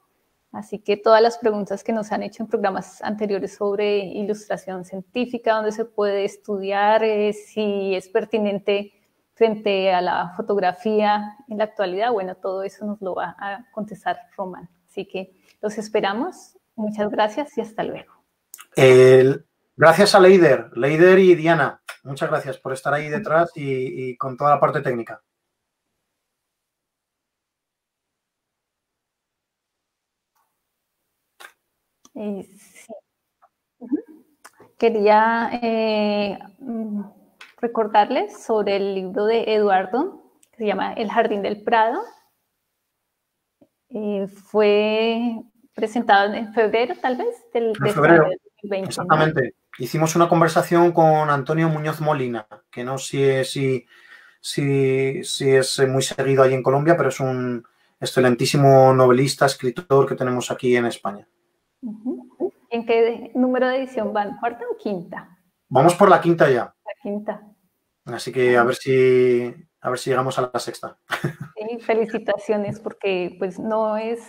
así que todas las preguntas que nos han hecho en programas anteriores sobre ilustración científica, dónde se puede estudiar, si es pertinente frente a la fotografía en la actualidad, bueno, todo eso nos lo va a contestar Román. Así que los esperamos. Muchas gracias y hasta luego. Gracias a Leider y Diana. Muchas gracias por estar ahí detrás y con toda la parte técnica. Sí. Quería recordarles sobre el libro de Eduardo, que se llama El Jardín del Prado. Fue presentado en febrero, tal vez, en febrero, del 2020. Exactamente. ¿No? Hicimos una conversación con Antonio Muñoz Molina, que no sé si es muy seguido allí en Colombia, pero es un excelentísimo novelista, escritor que tenemos aquí en España. ¿En qué número de edición van? ¿Cuarta o quinta? Vamos por la quinta ya. La quinta. Así que a ver si llegamos a la sexta. Sí, felicitaciones, porque pues no es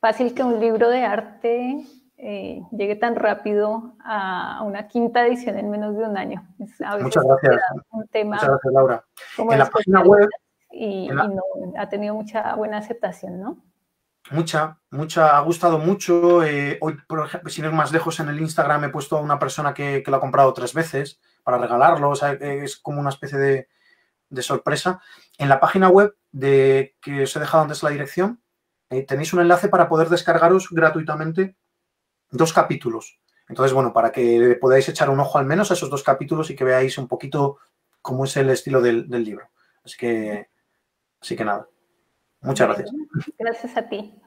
fácil que un libro de arte llegue tan rápido a una quinta edición en menos de un año. A veces Muchas gracias. Un tema Muchas gracias, Laura. En la página web. Y no, ha tenido mucha buena aceptación, ¿no? Mucha, ha gustado mucho. Hoy, por ejemplo, sin ir más lejos, en el Instagram he puesto a una persona que lo ha comprado 3 veces para regalarlo. O sea, es como una especie de sorpresa. En la página web que os he dejado antes la dirección, tenéis un enlace para poder descargaros gratuitamente 2 capítulos. Entonces, bueno, para que podáis echar un ojo al menos a esos 2 capítulos y que veáis un poquito cómo es el estilo del libro. Así que nada. Muchas gracias. Gracias a ti.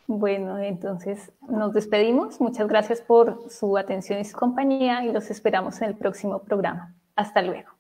Bueno, entonces nos despedimos. Muchas gracias por su atención y su compañía y los esperamos en el próximo programa. Hasta luego.